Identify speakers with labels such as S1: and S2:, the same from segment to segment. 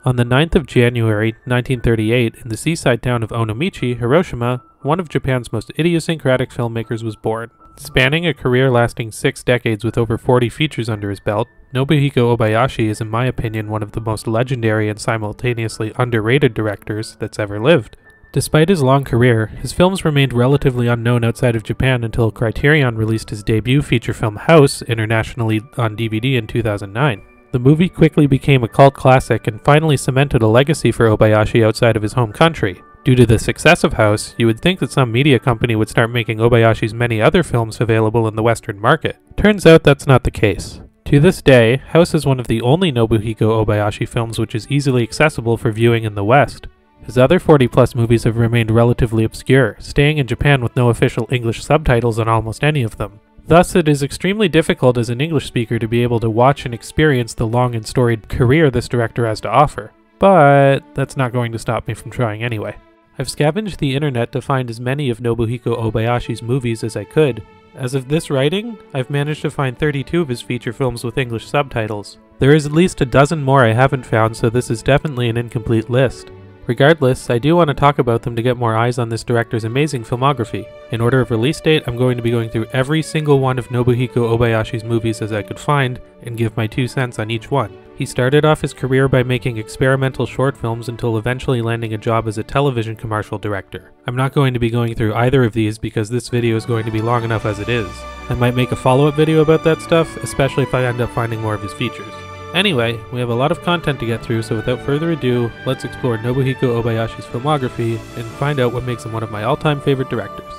S1: On the 9th of January, 1938, in the seaside town of Onomichi, Hiroshima, one of Japan's most idiosyncratic filmmakers was born. Spanning a career lasting 6 decades with over 40 features under his belt, Nobuhiko Obayashi is in my opinion one of the most legendary and simultaneously underrated directors that's ever lived. Despite his long career, his films remained relatively unknown outside of Japan until Criterion released his debut feature film House internationally on DVD in 2009. The movie quickly became a cult classic and finally cemented a legacy for Obayashi outside of his home country. Due to the success of House, you would think that some media company would start making Obayashi's many other films available in the Western market. Turns out that's not the case. To this day, House is one of the only Nobuhiko Obayashi films which is easily accessible for viewing in the West. His other 40-plus movies have remained relatively obscure, staying in Japan with no official English subtitles on almost any of them. Thus, it is extremely difficult as an English speaker to be able to watch and experience the long and storied career this director has to offer. But that's not going to stop me from trying anyway. I've scavenged the internet to find as many of Nobuhiko Obayashi's movies as I could. As of this writing, I've managed to find 32 of his feature films with English subtitles. There is at least a dozen more I haven't found, so this is definitely an incomplete list. Regardless, I do want to talk about them to get more eyes on this director's amazing filmography. In order of release date, I'm going to be going through every single one of Nobuhiko Obayashi's movies as I could find, and give my 2 cents on each one. He started off his career by making experimental short films until eventually landing a job as a television commercial director. I'm not going to be going through either of these because this video is going to be long enough as it is. I might make a follow-up video about that stuff, especially if I end up finding more of his features. Anyway, we have a lot of content to get through, so without further ado, let's explore Nobuhiko Obayashi's filmography and find out what makes him one of my all-time favorite directors.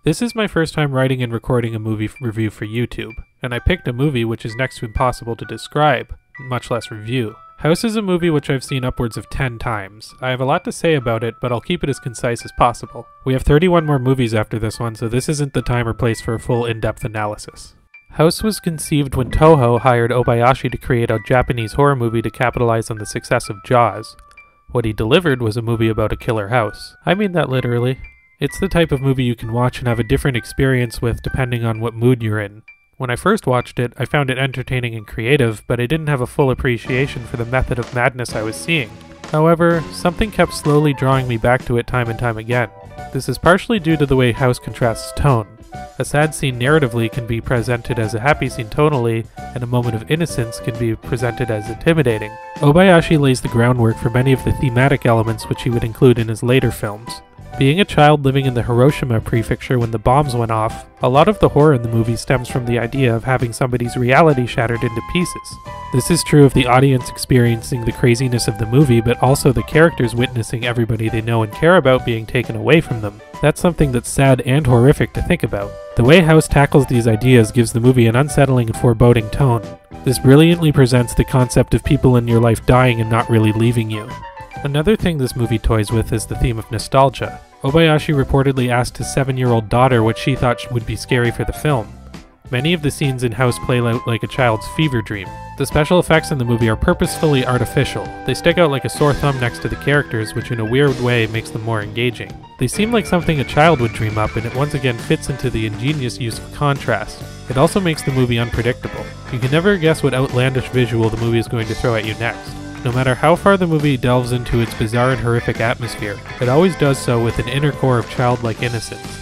S1: This is my first time writing and recording a movie review for YouTube, and I picked a movie which is next to impossible to describe, much less review. House is a movie which I've seen upwards of 10 times. I have a lot to say about it, but I'll keep it as concise as possible. We have 31 more movies after this one, so this isn't the time or place for a full in-depth analysis. House was conceived when Toho hired Obayashi to create a Japanese horror movie to capitalize on the success of Jaws. What he delivered was a movie about a killer house. I mean that literally. It's the type of movie you can watch and have a different experience with depending on what mood you're in. When I first watched it, I found it entertaining and creative, but I didn't have a full appreciation for the method of madness I was seeing. However, something kept slowly drawing me back to it time and time again. This is partially due to the way House contrasts tone. A sad scene narratively can be presented as a happy scene tonally, and a moment of innocence can be presented as intimidating. Obayashi lays the groundwork for many of the thematic elements which he would include in his later films. Being a child living in the Hiroshima prefecture when the bombs went off, a lot of the horror in the movie stems from the idea of having somebody's reality shattered into pieces. This is true of the audience experiencing the craziness of the movie, but also the characters witnessing everybody they know and care about being taken away from them. That's something that's sad and horrific to think about. The way House tackles these ideas gives the movie an unsettling and foreboding tone. This brilliantly presents the concept of people in your life dying and not really leaving you. Another thing this movie toys with is the theme of nostalgia. Obayashi reportedly asked his 7-year-old daughter what she thought would be scary for the film. Many of the scenes in House play out like a child's fever dream. The special effects in the movie are purposefully artificial. They stick out like a sore thumb next to the characters, which in a weird way makes them more engaging. They seem like something a child would dream up, and it once again fits into the ingenious use of contrast. It also makes the movie unpredictable. You can never guess what outlandish visual the movie is going to throw at you next. No matter how far the movie delves into its bizarre and horrific atmosphere, it always does so with an inner core of childlike innocence.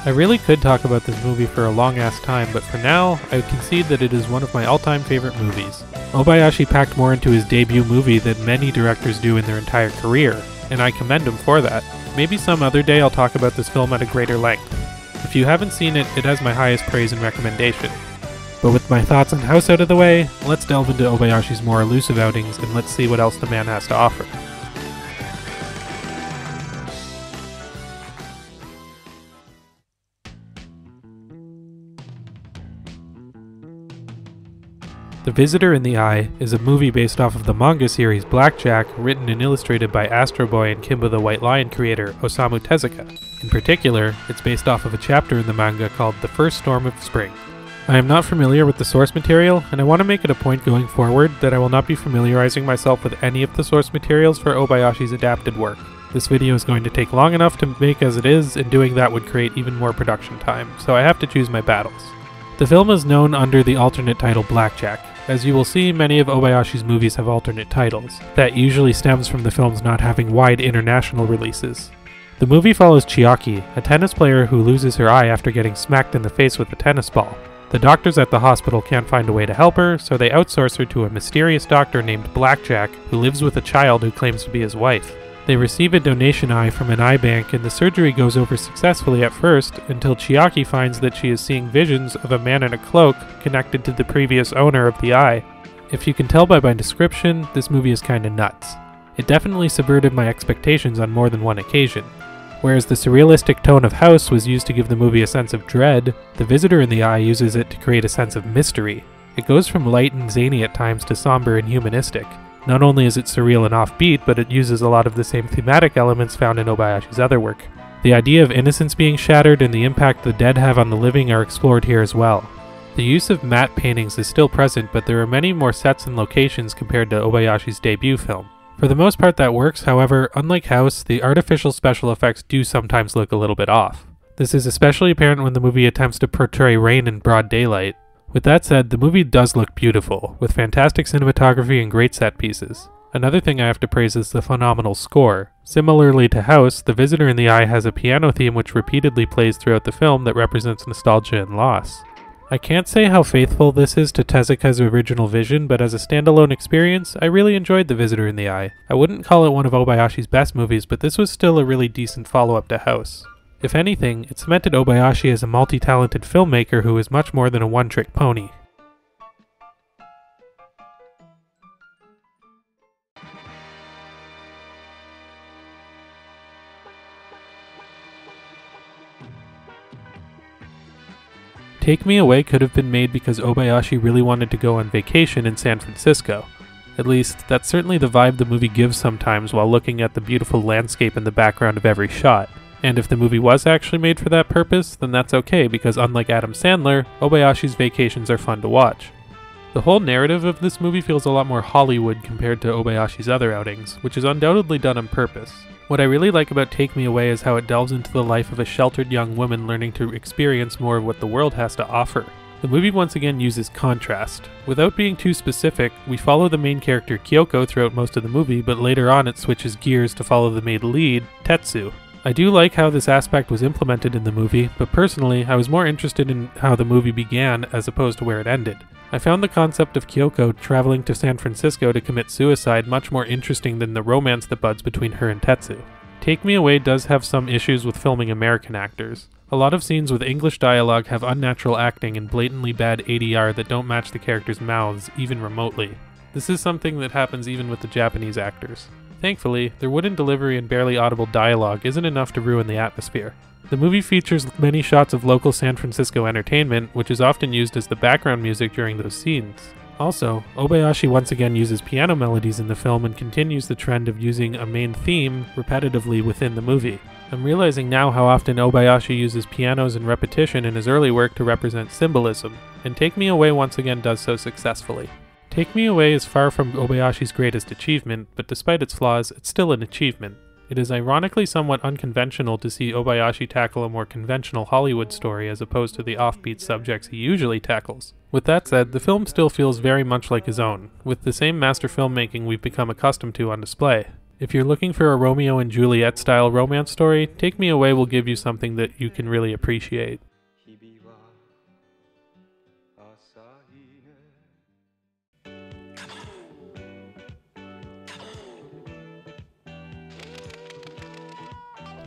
S1: I really could talk about this movie for a long-ass time, but for now, I would concede that it is one of my all-time favorite movies. Obayashi packed more into his debut movie than many directors do in their entire career, and I commend him for that. Maybe some other day I'll talk about this film at a greater length. If you haven't seen it, it has my highest praise and recommendation. But with my thoughts on House out of the way, let's delve into Obayashi's more elusive outings and let's see what else the man has to offer. The Visitor in the Eye is a movie based off of the manga series Blackjack, written and illustrated by Astro Boy and Kimba the White Lion creator Osamu Tezuka. In particular, it's based off of a chapter in the manga called The First Storm of Spring. I am not familiar with the source material, and I want to make it a point going forward that I will not be familiarizing myself with any of the source materials for Obayashi's adapted work. This video is going to take long enough to make as it is, and doing that would create even more production time, so I have to choose my battles. The film is known under the alternate title Blackjack. As you will see, many of Obayashi's movies have alternate titles. That usually stems from the films not having wide international releases. The movie follows Chiaki, a tennis player who loses her eye after getting smacked in the face with a tennis ball. The doctors at the hospital can't find a way to help her, so they outsource her to a mysterious doctor named Blackjack, who lives with a child who claims to be his wife. They receive a donation eye from an eye bank, and the surgery goes over successfully at first, until Chiaki finds that she is seeing visions of a man in a cloak connected to the previous owner of the eye. If you can tell by my description, this movie is kinda nuts. It definitely subverted my expectations on more than one occasion. Whereas the surrealistic tone of Hausu was used to give the movie a sense of dread, The Visitor in the Eye uses it to create a sense of mystery. It goes from light and zany at times to somber and humanistic. Not only is it surreal and offbeat, but it uses a lot of the same thematic elements found in Obayashi's other work. The idea of innocence being shattered and the impact the dead have on the living are explored here as well. The use of matte paintings is still present, but there are many more sets and locations compared to Obayashi's debut film. For the most part that works, however, unlike Hausu, the artificial special effects do sometimes look a little bit off. This is especially apparent when the movie attempts to portray rain in broad daylight. With that said, the movie does look beautiful, with fantastic cinematography and great set pieces. Another thing I have to praise is the phenomenal score. Similarly to Hausu, The Visitor in the Eye has a piano theme which repeatedly plays throughout the film that represents nostalgia and loss. I can't say how faithful this is to Tezuka's original vision, but as a standalone experience, I really enjoyed The Visitor in the Eye. I wouldn't call it one of Obayashi's best movies, but this was still a really decent follow-up to Hausu. If anything, it cemented Obayashi as a multi-talented filmmaker who is much more than a one-trick pony. Take Me Away could have been made because Obayashi really wanted to go on vacation in San Francisco. At least, that's certainly the vibe the movie gives sometimes while looking at the beautiful landscape in the background of every shot. And if the movie was actually made for that purpose, then that's okay because unlike Adam Sandler, Obayashi's vacations are fun to watch. The whole narrative of this movie feels a lot more Hollywood compared to Obayashi's other outings, which is undoubtedly done on purpose. What I really like about Take Me Away is how it delves into the life of a sheltered young woman learning to experience more of what the world has to offer. The movie once again uses contrast. Without being too specific, we follow the main character Kyoko throughout most of the movie, but later on it switches gears to follow the main lead, Tetsu. I do like how this aspect was implemented in the movie, but personally, I was more interested in how the movie began as opposed to where it ended. I found the concept of Kyoko traveling to San Francisco to commit suicide much more interesting than the romance that buds between her and Tetsu. Take Me Away does have some issues with filming American actors. A lot of scenes with English dialogue have unnatural acting and blatantly bad ADR that don't match the characters' mouths, even remotely. This is something that happens even with the Japanese actors. Thankfully, their wooden delivery and barely audible dialogue isn't enough to ruin the atmosphere. The movie features many shots of local San Francisco entertainment, which is often used as the background music during those scenes. Also, Obayashi once again uses piano melodies in the film and continues the trend of using a main theme repetitively within the movie. I'm realizing now how often Obayashi uses pianos and repetition in his early work to represent symbolism, and Take Me Away once again does so successfully. Take Me Away is far from Obayashi's greatest achievement, but despite its flaws, it's still an achievement. It is ironically somewhat unconventional to see Obayashi tackle a more conventional Hollywood story as opposed to the offbeat subjects he usually tackles. With that said, the film still feels very much like his own, with the same master filmmaking we've become accustomed to on display. If you're looking for a Romeo and Juliet style romance story, Take Me Away will give you something that you can really appreciate.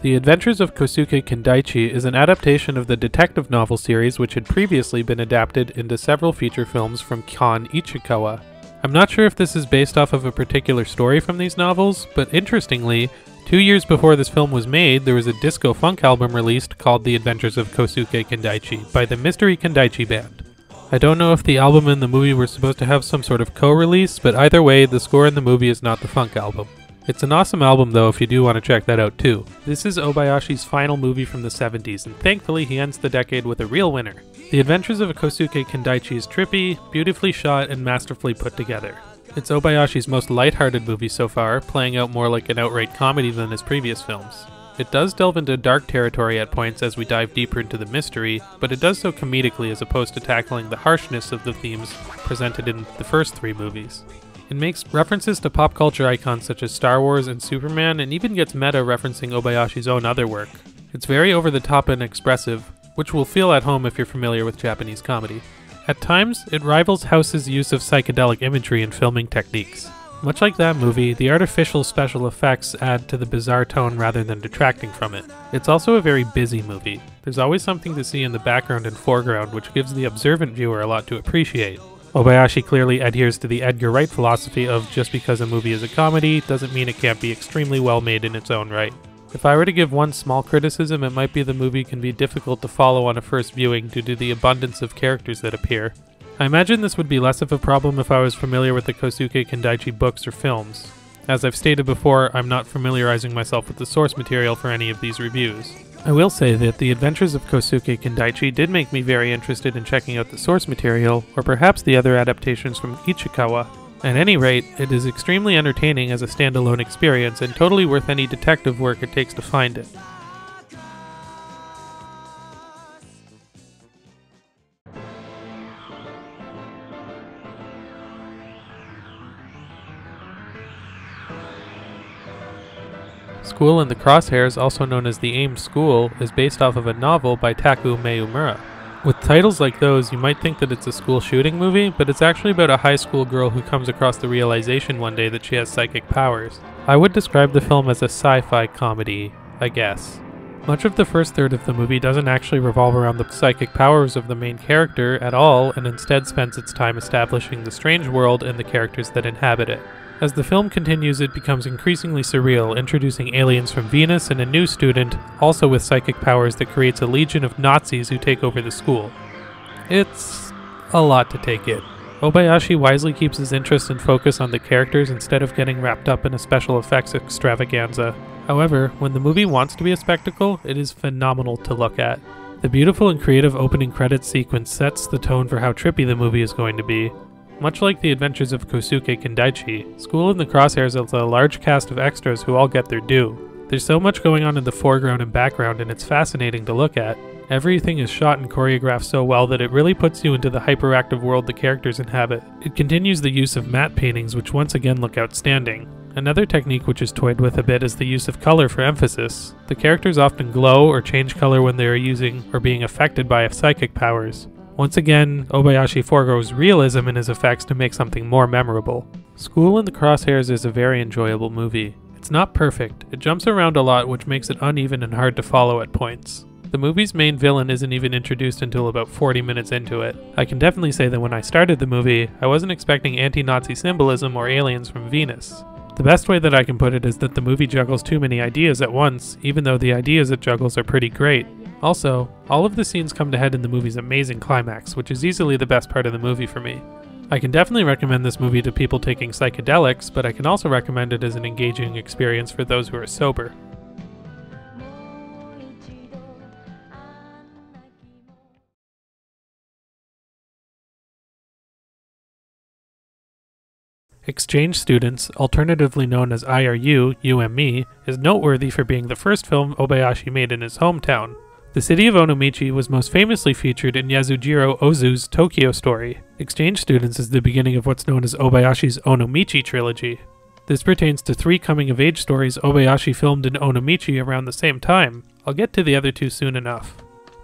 S1: The Adventures of Kosuke Kindaichi is an adaptation of the detective novel series which had previously been adapted into several feature films from Kon Ichikawa. I'm not sure if this is based off of a particular story from these novels, but interestingly, 2 years before this film was made, there was a disco funk album released called The Adventures of Kosuke Kindaichi by the Mystery Kindaichi Band. I don't know if the album and the movie were supposed to have some sort of co-release, but either way, the score in the movie is not the funk album. It's an awesome album though if you do want to check that out too. This is Obayashi's final movie from the 70s, and thankfully he ends the decade with a real winner. The Adventures of Kosuke Kindaichi is trippy, beautifully shot, and masterfully put together. It's Obayashi's most lighthearted movie so far, playing out more like an outright comedy than his previous films. It does delve into dark territory at points as we dive deeper into the mystery, but it does so comedically as opposed to tackling the harshness of the themes presented in the first 3 movies. It makes references to pop culture icons such as Star Wars and Superman, and even gets meta referencing Obayashi's own other work. It's very over the top and expressive, which will feel at home if you're familiar with Japanese comedy. At times, it rivals Hausu's use of psychedelic imagery and filming techniques. Much like that movie, the artificial special effects add to the bizarre tone rather than detracting from it. It's also a very busy movie. There's always something to see in the background and foreground, which gives the observant viewer a lot to appreciate. Obayashi clearly adheres to the Edgar Wright philosophy of just because a movie is a comedy doesn't mean it can't be extremely well made in its own right. If I were to give one small criticism, it might be the movie can be difficult to follow on a first viewing due to the abundance of characters that appear. I imagine this would be less of a problem if I was familiar with the Kosuke Kindaichi books or films. As I've stated before, I'm not familiarizing myself with the source material for any of these reviews. I will say that the adventures of Kosuke Kindaichi did make me very interested in checking out the source material, or perhaps the other adaptations from Ichikawa. At any rate, it is extremely entertaining as a standalone experience and totally worth any detective work it takes to find it. School in the Crosshairs, also known as The Aimed School, is based off of a novel by Taku Meimura. With titles like those, you might think that it's a school shooting movie, but it's actually about a high school girl who comes across the realization one day that she has psychic powers. I would describe the film as a sci-fi comedy, I guess. Much of the first third of the movie doesn't actually revolve around the psychic powers of the main character at all, and instead spends its time establishing the strange world and the characters that inhabit it. As the film continues, it becomes increasingly surreal, introducing aliens from Venus and a new student, also with psychic powers, that creates a legion of Nazis who take over the school. It's a lot to take in. Obayashi wisely keeps his interest and focus on the characters instead of getting wrapped up in a special effects extravaganza. However, when the movie wants to be a spectacle, it is phenomenal to look at. The beautiful and creative opening credits sequence sets the tone for how trippy the movie is going to be. Much like the adventures of Kosuke Kindaichi, School in the Crosshairs has a large cast of extras who all get their due. There's so much going on in the foreground and background, and it's fascinating to look at. Everything is shot and choreographed so well that it really puts you into the hyperactive world the characters inhabit. It continues the use of matte paintings, which once again look outstanding. Another technique which is toyed with a bit is the use of color for emphasis. The characters often glow or change color when they are using or being affected by psychic powers. Once again, Obayashi foregoes realism in his effects to make something more memorable. School in the Crosshairs is a very enjoyable movie. It's not perfect, it jumps around a lot, which makes it uneven and hard to follow at points. The movie's main villain isn't even introduced until about 40 minutes into it. I can definitely say that when I started the movie, I wasn't expecting anti-Nazi symbolism or aliens from Venus. The best way that I can put it is that the movie juggles too many ideas at once, even though the ideas it juggles are pretty great. Also, all of the scenes come to head in the movie's amazing climax, which is easily the best part of the movie for me. I can definitely recommend this movie to people taking psychedelics, but I can also recommend it as an engaging experience for those who are sober. Exchange Students, alternatively known as IRU, UME, is noteworthy for being the first film Obayashi made in his hometown. The city of Onomichi was most famously featured in Yasujiro Ozu's Tokyo Story. Exchange Students is the beginning of what's known as Obayashi's Onomichi trilogy. This pertains to 3 coming-of-age stories Obayashi filmed in Onomichi around the same time. I'll get to the other 2 soon enough.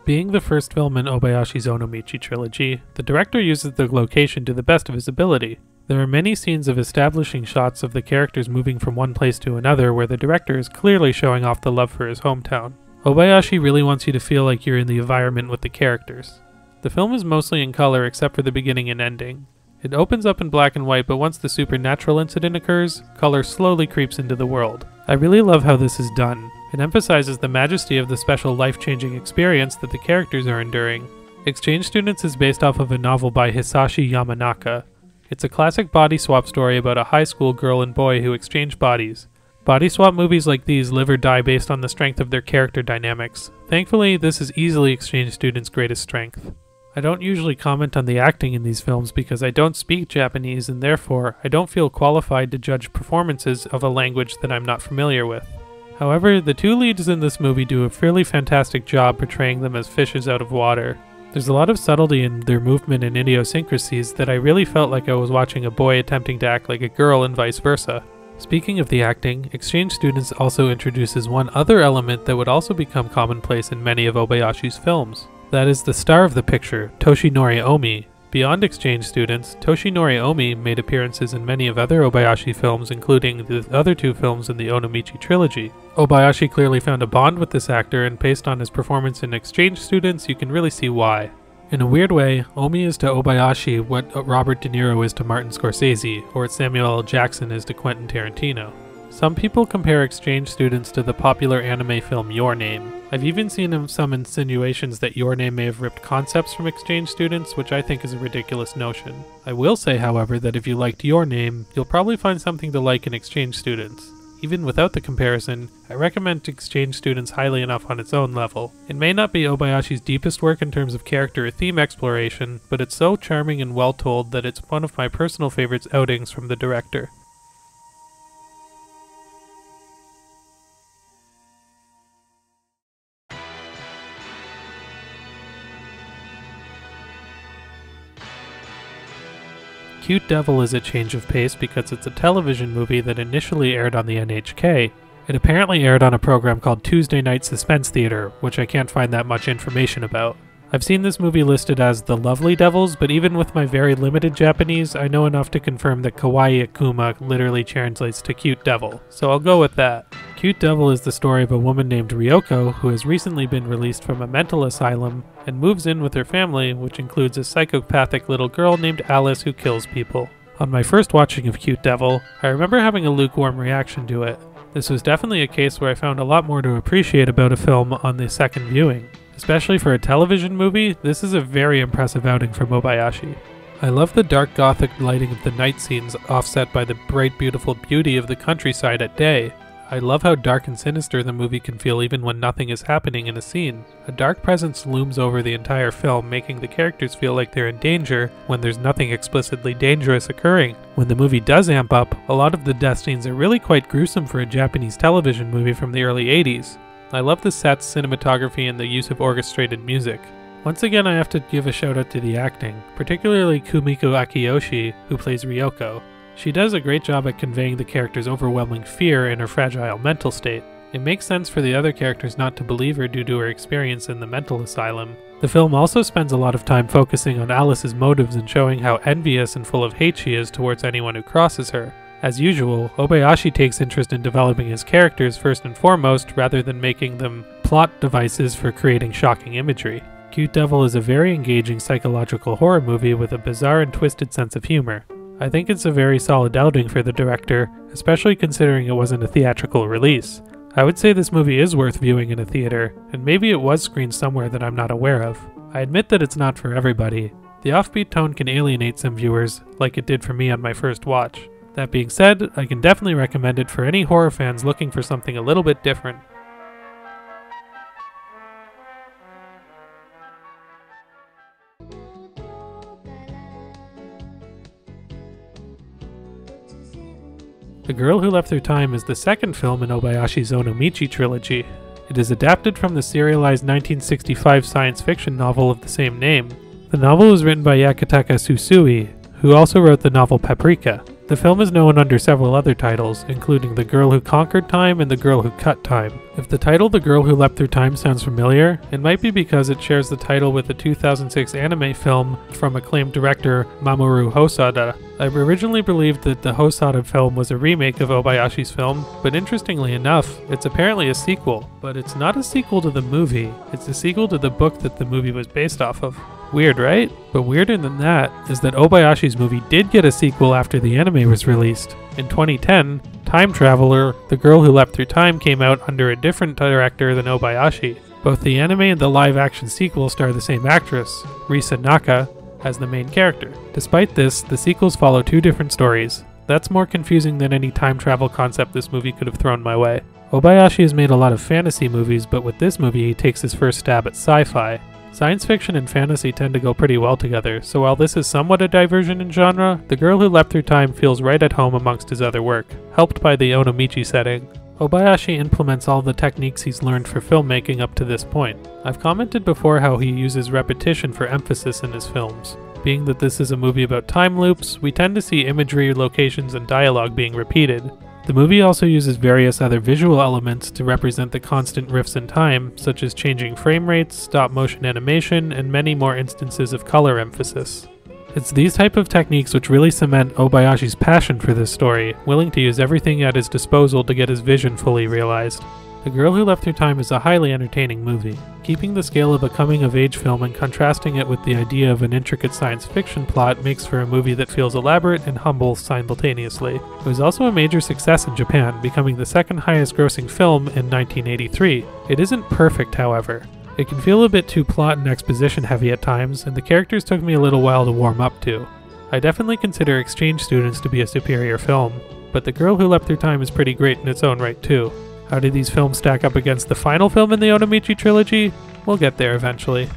S1: Being the first film in Obayashi's Onomichi trilogy, the director uses the location to the best of his ability. There are many scenes of establishing shots of the characters moving from one place to another where the director is clearly showing off the love for his hometown. Obayashi really wants you to feel like you're in the environment with the characters. The film is mostly in color except for the beginning and ending. It opens up in black and white, but once the supernatural incident occurs, color slowly creeps into the world. I really love how this is done. It emphasizes the majesty of the special life-changing experience that the characters are enduring. Exchange Students is based off of a novel by Hisashi Yamanaka. It's a classic body swap story about a high school girl and boy who exchange bodies. Body swap movies like these live or die based on the strength of their character dynamics. Thankfully, this is easily Exchange Students' greatest strength. I don't usually comment on the acting in these films because I don't speak Japanese and therefore I don't feel qualified to judge performances of a language that I'm not familiar with. However, the two leads in this movie do a fairly fantastic job portraying them as fishes out of water. There's a lot of subtlety in their movement and idiosyncrasies that I really felt like I was watching a boy attempting to act like a girl and vice versa. Speaking of the acting, Exchange Students also introduces one other element that would also become commonplace in many of Obayashi's films. That is the star of the picture, Toshinori Omi. Beyond Exchange Students, Toshinori Omi made appearances in many of other Obayashi films, including the other two films in the Onomichi trilogy. Obayashi clearly found a bond with this actor, and based on his performance in Exchange Students, you can really see why. In a weird way, Omi is to Obayashi what Robert De Niro is to Martin Scorsese, or what Samuel L. Jackson is to Quentin Tarantino. Some people compare Exchange Students to the popular anime film Your Name. I've even seen some insinuations that Your Name may have ripped concepts from Exchange Students, which I think is a ridiculous notion. I will say, however, that if you liked Your Name, you'll probably find something to like in Exchange Students. Even without the comparison, I recommend Exchange Students highly enough on its own level. It may not be Obayashi's deepest work in terms of character or theme exploration, but it's so charming and well told that it's one of my personal favorites outings from the director. Cute Devil is a change of pace because it's a television movie that initially aired on the NHK. It apparently aired on a program called Tuesday Night Suspense Theater, which I can't find that much information about. I've seen this movie listed as The Lovely Devils, but even with my very limited Japanese, I know enough to confirm that Kawaii Akuma literally translates to Cute Devil, so I'll go with that. Cute Devil is the story of a woman named Ryoko who has recently been released from a mental asylum and moves in with her family, which includes a psychopathic little girl named Alice who kills people. On my first watching of Cute Devil, I remember having a lukewarm reaction to it. This was definitely a case where I found a lot more to appreciate about a film on the second viewing. Especially for a television movie, this is a very impressive outing from Obayashi. I love the dark gothic lighting of the night scenes offset by the bright beautiful beauty of the countryside at day. I love how dark and sinister the movie can feel even when nothing is happening in a scene. A dark presence looms over the entire film, making the characters feel like they're in danger when there's nothing explicitly dangerous occurring. When the movie does amp up, a lot of the death scenes are really quite gruesome for a Japanese television movie from the early 80s. I love the sets, cinematography, and the use of orchestrated music. Once again, I have to give a shout out to the acting, particularly Kumiko Akiyoshi, who plays Ryoko. She does a great job at conveying the character's overwhelming fear and her fragile mental state. It makes sense for the other characters not to believe her due to her experience in the mental asylum. The film also spends a lot of time focusing on Alice's motives and showing how envious and full of hate she is towards anyone who crosses her. As usual, Obayashi takes interest in developing his characters first and foremost, rather than making them plot devices for creating shocking imagery. Cute Devil is a very engaging psychological horror movie with a bizarre and twisted sense of humor. I think it's a very solid outing for the director, especially considering it wasn't a theatrical release. I would say this movie is worth viewing in a theater, and maybe it was screened somewhere that I'm not aware of. I admit that it's not for everybody. The offbeat tone can alienate some viewers, like it did for me on my first watch. That being said, I can definitely recommend it for any horror fans looking for something a little bit different. The Girl Who Left Through Time is the second film in Obayashi's Onomichi trilogy. It is adapted from the serialized 1965 science fiction novel of the same name. The novel was written by Yakutaka Susui, who also wrote the novel Paprika. The film is known under several other titles, including The Girl Who Conquered Time and The Girl Who Cut Time. If the title The Girl Who Leapt Through Time sounds familiar, it might be because it shares the title with the 2006 anime film from acclaimed director Mamoru Hosoda. I originally believed that the Hosoda film was a remake of Obayashi's film, but interestingly enough, it's apparently a sequel. But it's not a sequel to the movie, it's a sequel to the book that the movie was based off of. Weird, right? But weirder than that is that Obayashi's movie did get a sequel after the anime was released. In 2010, Time Traveler, The Girl Who Leapt Through Time came out under a different director than Obayashi. Both the anime and the live-action sequel star the same actress, Risa Naka, as the main character. Despite this, the sequels follow two different stories. That's more confusing than any time travel concept this movie could have thrown my way. Obayashi has made a lot of fantasy movies, but with this movie he takes his first stab at sci-fi. Science fiction and fantasy tend to go pretty well together, so while this is somewhat a diversion in genre, The Girl Who Leapt Through Time feels right at home amongst his other work, helped by the Onomichi setting. Obayashi implements all the techniques he's learned for filmmaking up to this point. I've commented before how he uses repetition for emphasis in his films. Being that this is a movie about time loops, we tend to see imagery, locations, and dialogue being repeated. The movie also uses various other visual elements to represent the constant rifts in time, such as changing frame rates, stop-motion animation, and many more instances of color emphasis. It's these type of techniques which really cement Obayashi's passion for this story, willing to use everything at his disposal to get his vision fully realized. The Girl Who Leapt Through Time is a highly entertaining movie. Keeping the scale of a coming-of-age film and contrasting it with the idea of an intricate science fiction plot makes for a movie that feels elaborate and humble simultaneously. It was also a major success in Japan, becoming the second highest grossing film in 1983. It isn't perfect, however. It can feel a bit too plot and exposition heavy at times, and the characters took me a little while to warm up to. I definitely consider Exchange Students to be a superior film, but The Girl Who Leapt Through Time is pretty great in its own right too. How do these films stack up against the final film in the Onomichi trilogy? We'll get there eventually.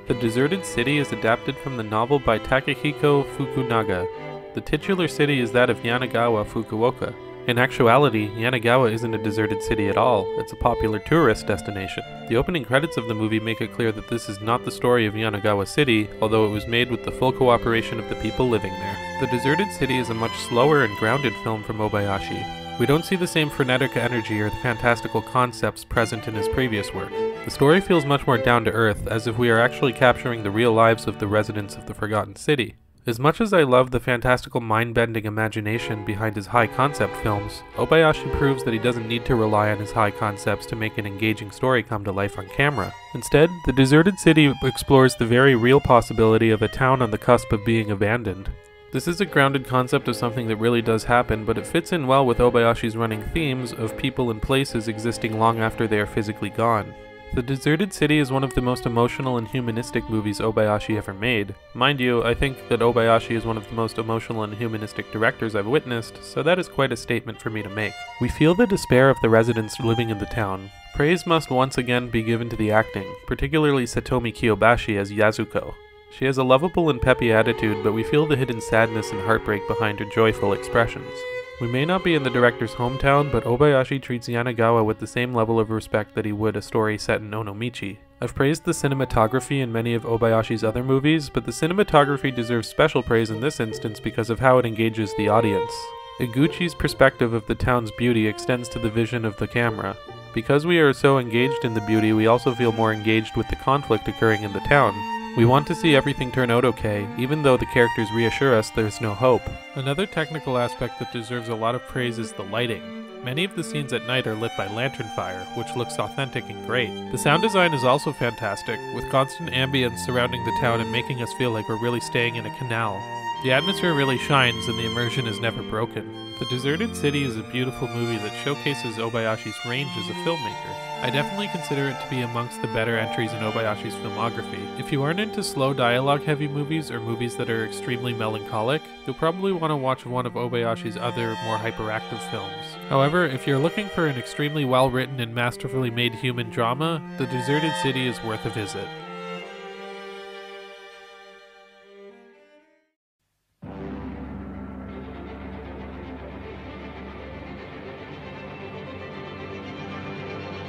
S1: The Deserted City is adapted from the novel by Takehiko Fukunaga. The titular city is that of Yanagawa, Fukuoka. In actuality, Yanagawa isn't a deserted city at all, it's a popular tourist destination. The opening credits of the movie make it clear that this is not the story of Yanagawa City, although it was made with the full cooperation of the people living there. The Deserted City is a much slower and grounded film from Obayashi. We don't see the same frenetic energy or the fantastical concepts present in his previous work. The story feels much more down to earth, as if we are actually capturing the real lives of the residents of the Forgotten City. As much as I love the fantastical mind-bending imagination behind his high-concept films, Obayashi proves that he doesn't need to rely on his high concepts to make an engaging story come to life on camera. Instead, The Deserted City explores the very real possibility of a town on the cusp of being abandoned. This is a grounded concept of something that really does happen, but it fits in well with Obayashi's running themes of people and places existing long after they are physically gone. The Deserted City is one of the most emotional and humanistic movies Obayashi ever made. Mind you, I think that Obayashi is one of the most emotional and humanistic directors I've witnessed, so that is quite a statement for me to make. We feel the despair of the residents living in the town. Praise must once again be given to the acting, particularly Satomi Kiyobashi as Yasuko. She has a lovable and peppy attitude, but we feel the hidden sadness and heartbreak behind her joyful expressions. We may not be in the director's hometown, but Obayashi treats Yanagawa with the same level of respect that he would a story set in Onomichi. I've praised the cinematography in many of Obayashi's other movies, but the cinematography deserves special praise in this instance because of how it engages the audience. Iguchi's perspective of the town's beauty extends to the vision of the camera. Because we are so engaged in the beauty, we also feel more engaged with the conflict occurring in the town. We want to see everything turn out okay, even though the characters reassure us there's no hope. Another technical aspect that deserves a lot of praise is the lighting. Many of the scenes at night are lit by lantern fire, which looks authentic and great. The sound design is also fantastic, with constant ambience surrounding the town and making us feel like we're really staying in a canal. The atmosphere really shines and the immersion is never broken. The Deserted City is a beautiful movie that showcases Obayashi's range as a filmmaker. I definitely consider it to be amongst the better entries in Obayashi's filmography. If you aren't into slow dialogue-heavy movies or movies that are extremely melancholic, you'll probably want to watch one of Obayashi's other, more hyperactive films. However, if you're looking for an extremely well-written and masterfully made human drama, The Deserted City is worth a visit.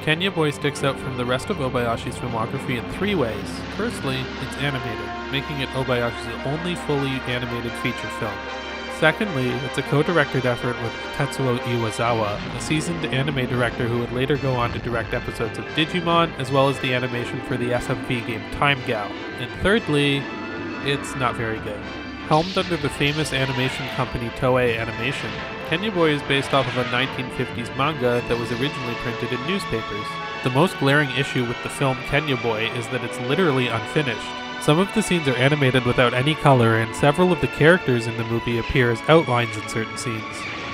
S1: Kenya Boy sticks out from the rest of Obayashi's filmography in three ways. Firstly, it's animated, making it Obayashi's only fully animated feature film. Secondly, it's a co-directed effort with Tetsuo Iwasawa, a seasoned anime director who would later go on to direct episodes of Digimon, as well as the animation for the FMV game Time Gal. And thirdly, it's not very good. Helmed under the famous animation company Toei Animation, Kenya Boy is based off of a 1950s manga that was originally printed in newspapers. The most glaring issue with the film Kenya Boy is that it's literally unfinished. Some of the scenes are animated without any color, and several of the characters in the movie appear as outlines in certain scenes.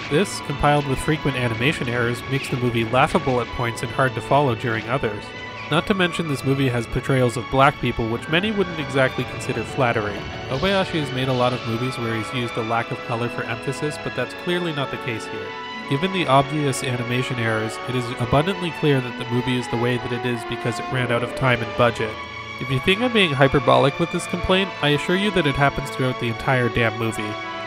S1: This, compiled with frequent animation errors, makes the movie laughable at points and hard to follow during others. Not to mention this movie has portrayals of black people which many wouldn't exactly consider flattering. Obayashi has made a lot of movies where he's used a lack of color for emphasis, but that's clearly not the case here. Given the obvious animation errors, it is abundantly clear that the movie is the way that it is because it ran out of time and budget. If you think I'm being hyperbolic with this complaint, I assure you that it happens throughout the entire damn movie.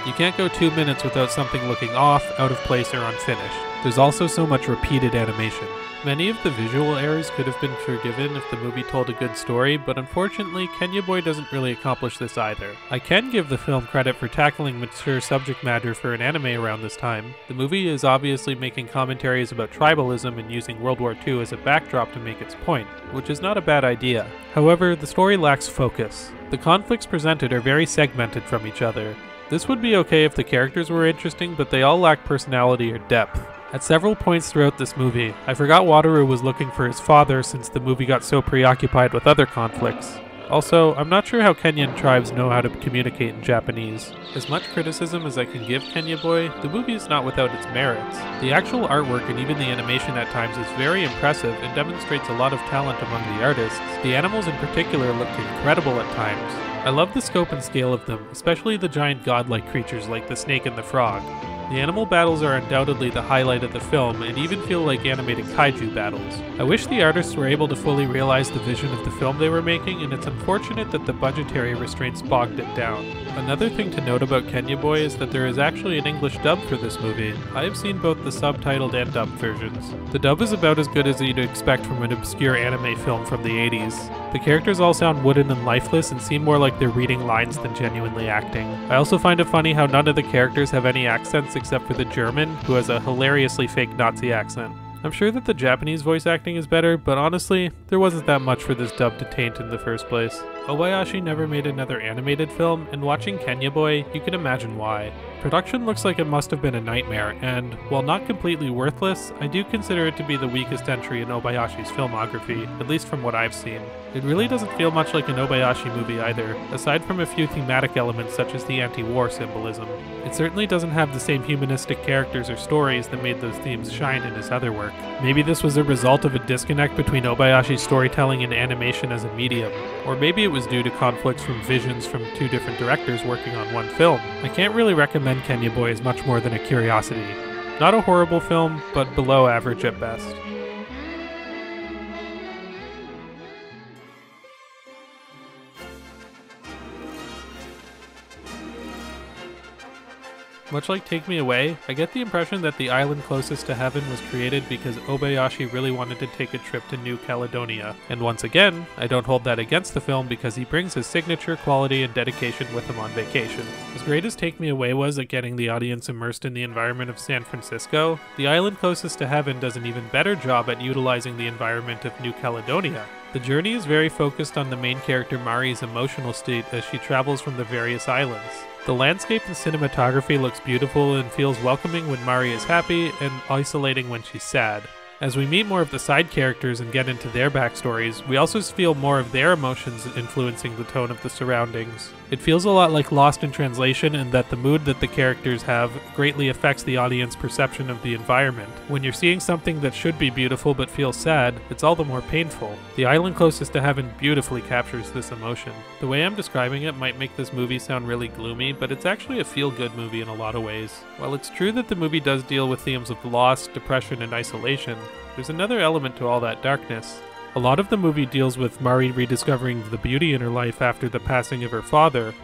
S1: You can't go 2 minutes without something looking off, out of place, or unfinished. There's also so much repeated animation. Many of the visual errors could have been forgiven if the movie told a good story, but unfortunately, Kenya Boy doesn't really accomplish this either. I can give the film credit for tackling mature subject matter for an anime around this time. The movie is obviously making commentaries about tribalism and using World War II as a backdrop to make its point, which is not a bad idea. However, the story lacks focus. The conflicts presented are very segmented from each other. This would be okay if the characters were interesting, but they all lack personality or depth. At several points throughout this movie, I forgot Wataru was looking for his father since the movie got so preoccupied with other conflicts. Also, I'm not sure how Kenyan tribes know how to communicate in Japanese. As much criticism as I can give Kenya Boy, the movie is not without its merits. The actual artwork and even the animation at times is very impressive and demonstrates a lot of talent among the artists. The animals in particular looked incredible at times. I love the scope and scale of them, especially the giant godlike creatures like the snake and the frog. The animal battles are undoubtedly the highlight of the film and even feel like animated kaiju battles. I wish the artists were able to fully realize the vision of the film they were making, and it's unfortunate that the budgetary restraints bogged it down. Another thing to note about Kenya Boy is that there is actually an English dub for this movie. I have seen both the subtitled and dubbed versions. The dub is about as good as you'd expect from an obscure anime film from the 80s. The characters all sound wooden and lifeless and seem more like they're reading lines than genuinely acting. I also find it funny how none of the characters have any accents except for the German, who has a hilariously fake Nazi accent. I'm sure that the Japanese voice acting is better, but honestly, there wasn't that much for this dub to taint in the first place. Obayashi never made another animated film, and watching Kenya Boy, you can imagine why. Production looks like it must have been a nightmare, and, while not completely worthless, I do consider it to be the weakest entry in Obayashi's filmography, at least from what I've seen. It really doesn't feel much like an Obayashi movie either, aside from a few thematic elements such as the anti-war symbolism. It certainly doesn't have the same humanistic characters or stories that made those themes shine in his other work. Maybe this was a result of a disconnect between Obayashi's storytelling and animation as a medium, or maybe it was due to conflicts from visions from two different directors working on one film. I can't really recommend Kenya Boy as much more than a curiosity. Not a horrible film, but below average at best. Much like Take Me Away, I get the impression that the island closest to heaven was created because Obayashi really wanted to take a trip to New Caledonia. And once again, I don't hold that against the film because he brings his signature quality and dedication with him on vacation. As great as Take Me Away was at getting the audience immersed in the environment of San Francisco, the island closest to heaven does an even better job at utilizing the environment of New Caledonia. The journey is very focused on the main character Mari's emotional state as she travels from the various islands. The landscape and cinematography looks beautiful and feels welcoming when Mari is happy and isolating when she's sad. As we meet more of the side characters and get into their backstories, we also feel more of their emotions influencing the tone of the surroundings. It feels a lot like Lost in Translation in that the mood that the characters have greatly affects the audience perception of the environment. When you're seeing something that should be beautiful but feels sad, it's all the more painful. The island closest to heaven beautifully captures this emotion. The way I'm describing it might make this movie sound really gloomy, but it's actually a feel-good movie in a lot of ways. While it's true that the movie does deal with themes of loss, depression, and isolation, there's another element to all that darkness. A lot of the movie deals with Mari rediscovering the beauty in her life after the passing of her father.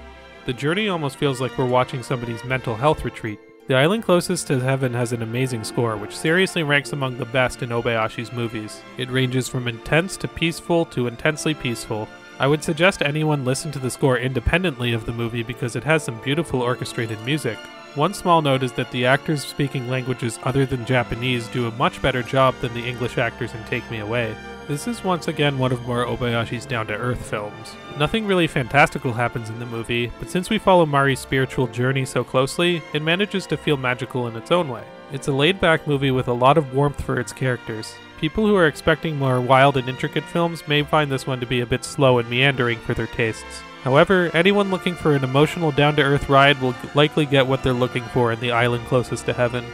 S1: The journey almost feels like we're watching somebody's mental health retreat. The island closest to heaven has an amazing score, which seriously ranks among the best in Obayashi's movies. It ranges from intense to peaceful to intensely peaceful. I would suggest anyone listen to the score independently of the movie because it has some beautiful orchestrated music. One small note is that the actors speaking languages other than Japanese do a much better job than the English actors in Take Me Away. This is once again one of more Obayashi's down-to-earth films. Nothing really fantastical happens in the movie, but since we follow Mari's spiritual journey so closely, it manages to feel magical in its own way. It's a laid-back movie with a lot of warmth for its characters. People who are expecting more wild and intricate films may find this one to be a bit slow and meandering for their tastes. However, anyone looking for an emotional down-to-earth ride will likely get what they're looking for in the island closest to heaven.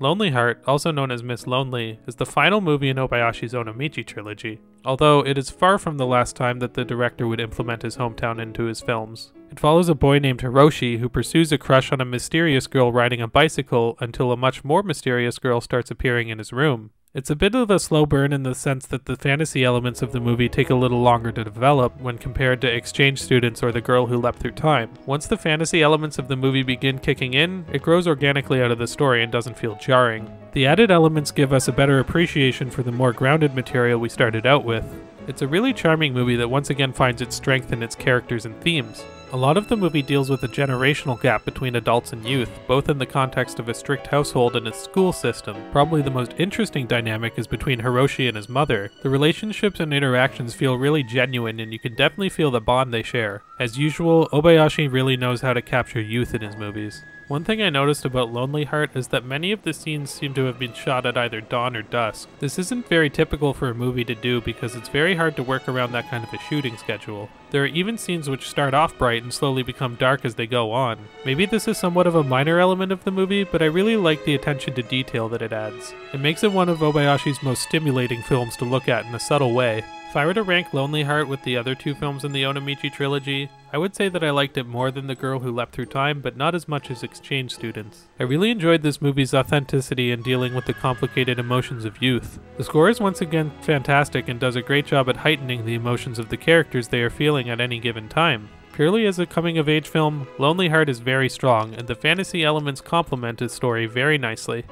S1: Lonelyheart, also known as Miss Lonely, is the final movie in Obayashi's Onomichi trilogy, although it is far from the last time that the director would implement his hometown into his films. It follows a boy named Hiroshi who pursues a crush on a mysterious girl riding a bicycle until a much more mysterious girl starts appearing in his room. It's a bit of a slow burn in the sense that the fantasy elements of the movie take a little longer to develop when compared to Exchange Students or The Girl Who Leapt Through Time. Once the fantasy elements of the movie begin kicking in, it grows organically out of the story and doesn't feel jarring. The added elements give us a better appreciation for the more grounded material we started out with. It's a really charming movie that once again finds its strength in its characters and themes. A lot of the movie deals with a generational gap between adults and youth, both in the context of a strict household and a school system. Probably the most interesting dynamic is between Hiroshi and his mother. The relationships and interactions feel really genuine, and you can definitely feel the bond they share. As usual, Obayashi really knows how to capture youth in his movies. One thing I noticed about Lonelyheart is that many of the scenes seem to have been shot at either dawn or dusk. This isn't very typical for a movie to do because it's very hard to work around that kind of a shooting schedule. There are even scenes which start off bright and slowly become dark as they go on. Maybe this is somewhat of a minor element of the movie, but I really like the attention to detail that it adds. It makes it one of Obayashi's most stimulating films to look at in a subtle way. If I were to rank Lonelyheart with the other two films in the Onomichi trilogy, I would say that I liked it more than The Girl Who Leapt Through Time, but not as much as Exchange Students. I really enjoyed this movie's authenticity in dealing with the complicated emotions of youth. The score is once again fantastic and does a great job at heightening the emotions of the characters they are feeling at any given time. Purely as a coming-of-age film, Lonelyheart is very strong, and the fantasy elements complement its story very nicely.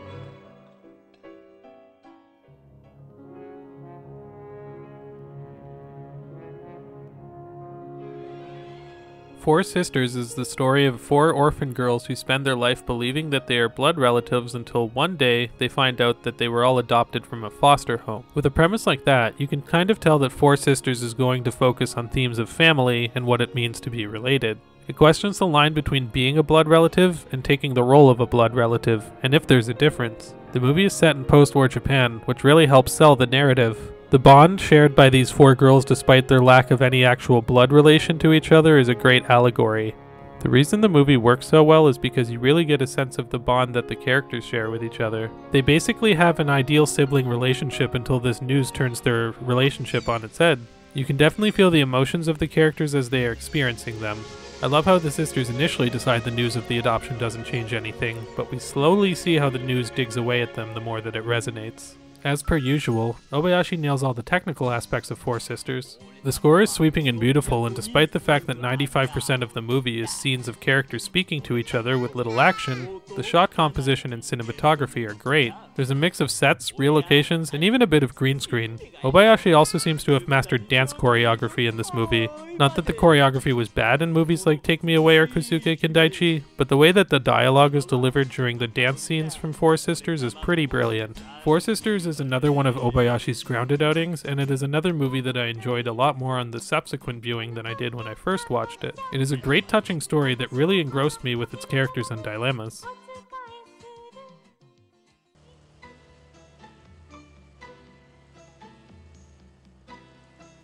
S1: Four Sisters is the story of four orphan girls who spend their life believing that they are blood relatives until one day they find out that they were all adopted from a foster home. With a premise like that, you can kind of tell that Four Sisters is going to focus on themes of family and what it means to be related. It questions the line between being a blood relative and taking the role of a blood relative, and if there's a difference. The movie is set in post-war Japan, which really helps sell the narrative. The bond shared by these four girls despite their lack of any actual blood relation to each other is a great allegory. The reason the movie works so well is because you really get a sense of the bond that the characters share with each other. They basically have an ideal sibling relationship until this news turns their relationship on its head. You can definitely feel the emotions of the characters as they are experiencing them. I love how the sisters initially decide the news of the adoption doesn't change anything, but we slowly see how the news digs away at them the more that it resonates. As per usual, Obayashi nails all the technical aspects of Four Sisters. The score is sweeping and beautiful, and despite the fact that 95% of the movie is scenes of characters speaking to each other with little action, the shot composition and cinematography are great. There's a mix of sets, real locations, and even a bit of green screen. Obayashi also seems to have mastered dance choreography in this movie. Not that the choreography was bad in movies like Take Me Away or Kosuke Kindaichi, but the way that the dialogue is delivered during the dance scenes from Four Sisters is pretty brilliant. Four Sisters is another one of Obayashi's grounded outings, and it is another movie that I enjoyed a lot more on the subsequent viewing than I did when I first watched it. It is a great touching story that really engrossed me with its characters and dilemmas.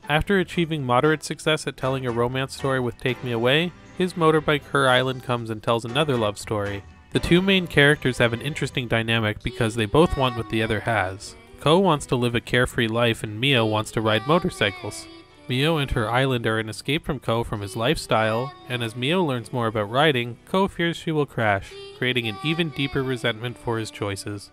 S1: After achieving moderate success at telling a romance story with Take Me Away, his Motorbike Her Island comes and tells another love story. The two main characters have an interesting dynamic because they both want what the other has. Ko wants to live a carefree life and Mio wants to ride motorcycles. Mio and Her Island are an escape from Ko from his lifestyle, and as Mio learns more about riding, Ko fears she will crash, creating an even deeper resentment for his choices.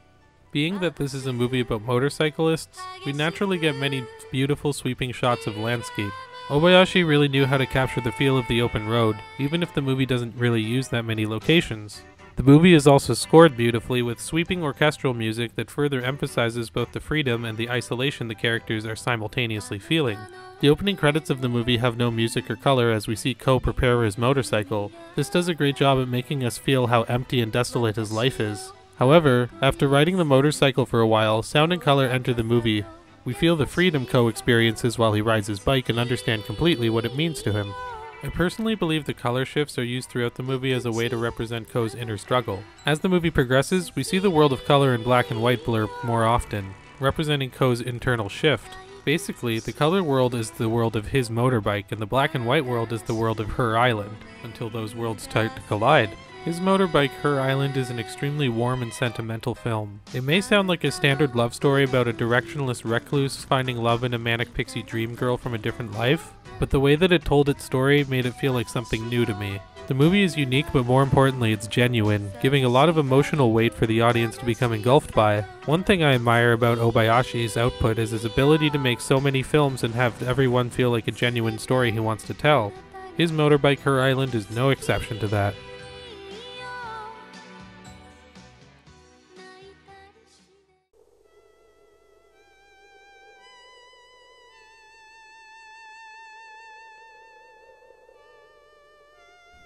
S1: Being that this is a movie about motorcyclists, we naturally get many beautiful sweeping shots of landscape. Obayashi really knew how to capture the feel of the open road, even if the movie doesn't really use that many locations. The movie is also scored beautifully with sweeping orchestral music that further emphasizes both the freedom and the isolation the characters are simultaneously feeling. The opening credits of the movie have no music or color as we see Ko prepare his motorcycle. This does a great job at making us feel how empty and desolate his life is. However, after riding the motorcycle for a while, sound and color enter the movie. We feel the freedom Ko experiences while he rides his bike and understand completely what it means to him. I personally believe the color shifts are used throughout the movie as a way to represent Ko's inner struggle. As the movie progresses, we see the world of color in black and white blur more often, representing Ko's internal shift. Basically, the color world is the world of his motorbike, and the black and white world is the world of Her Island, until those worlds start to collide. His Motorbike, Her Island is an extremely warm and sentimental film. It may sound like a standard love story about a directionless recluse finding love in a manic pixie dream girl from a different life, but the way that it told its story made it feel like something new to me. The movie is unique, but more importantly, it's genuine, giving a lot of emotional weight for the audience to become engulfed by. One thing I admire about Obayashi's output is his ability to make so many films and have everyone feel like a genuine story he wants to tell. His Motorbike, Her Island is no exception to that.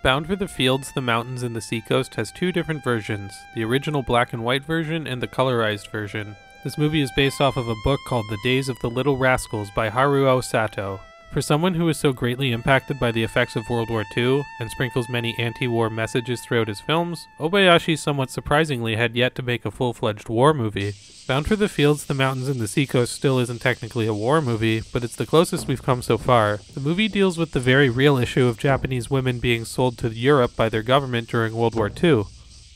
S1: Bound for the Fields, the Mountains, and the Seacoast has two different versions, the original black and white version and the colorized version. This movie is based off of a book called The Days of the Little Rascals by Haruka Sato. For someone who was so greatly impacted by the effects of World War II and sprinkles many anti-war messages throughout his films, Obayashi somewhat surprisingly had yet to make a full-fledged war movie. Bound for the Fields, the Mountains, and the Seacoast still isn't technically a war movie, but it's the closest we've come so far. The movie deals with the very real issue of Japanese women being sold to Europe by their government during World War II.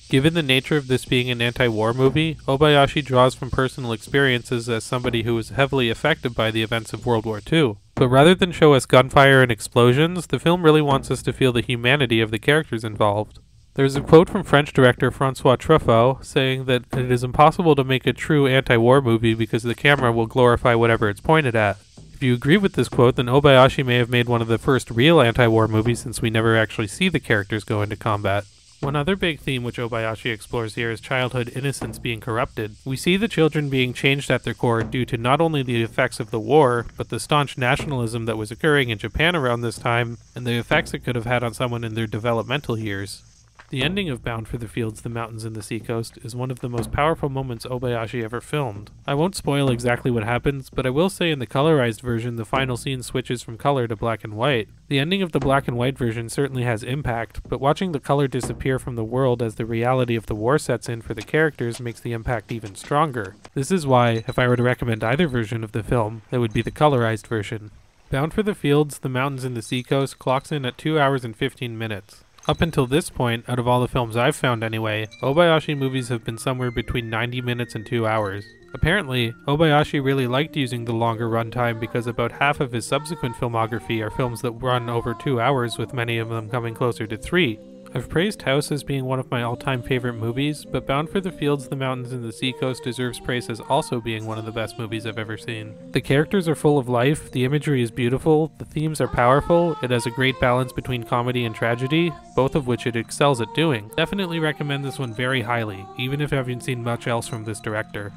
S1: Given the nature of this being an anti-war movie, Obayashi draws from personal experiences as somebody who was heavily affected by the events of World War II. But rather than show us gunfire and explosions, the film really wants us to feel the humanity of the characters involved. There's a quote from French director François Truffaut saying that it is impossible to make a true anti-war movie because the camera will glorify whatever it's pointed at. If you agree with this quote, then Obayashi may have made one of the first real anti-war movies since we never actually see the characters go into combat. One other big theme which Obayashi explores here is childhood innocence being corrupted. We see the children being changed at their core due to not only the effects of the war, but the staunch nationalism that was occurring in Japan around this time, and the effects it could have had on someone in their developmental years. The ending of Bound for the Fields, the Mountains, and the Seacoast is one of the most powerful moments Obayashi ever filmed. I won't spoil exactly what happens, but I will say in the colorized version the final scene switches from color to black and white. The ending of the black and white version certainly has impact, but watching the color disappear from the world as the reality of the war sets in for the characters makes the impact even stronger. This is why, if I were to recommend either version of the film, it would be the colorized version. Bound for the Fields, the Mountains, and the Seacoast clocks in at 2 hours and 15 minutes. Up until this point, out of all the films I've found anyway, Obayashi movies have been somewhere between 90 minutes and 2 hours. Apparently, Obayashi really liked using the longer runtime because about half of his subsequent filmography are films that run over 2 hours, with many of them coming closer to 3. I've praised Hausu as being one of my all-time favorite movies, but Bound for the Fields, the Mountains, and the Seacoast deserves praise as also being one of the best movies I've ever seen. The characters are full of life, the imagery is beautiful, the themes are powerful, it has a great balance between comedy and tragedy, both of which it excels at doing. Definitely recommend this one very highly, even if I haven't seen much else from this director.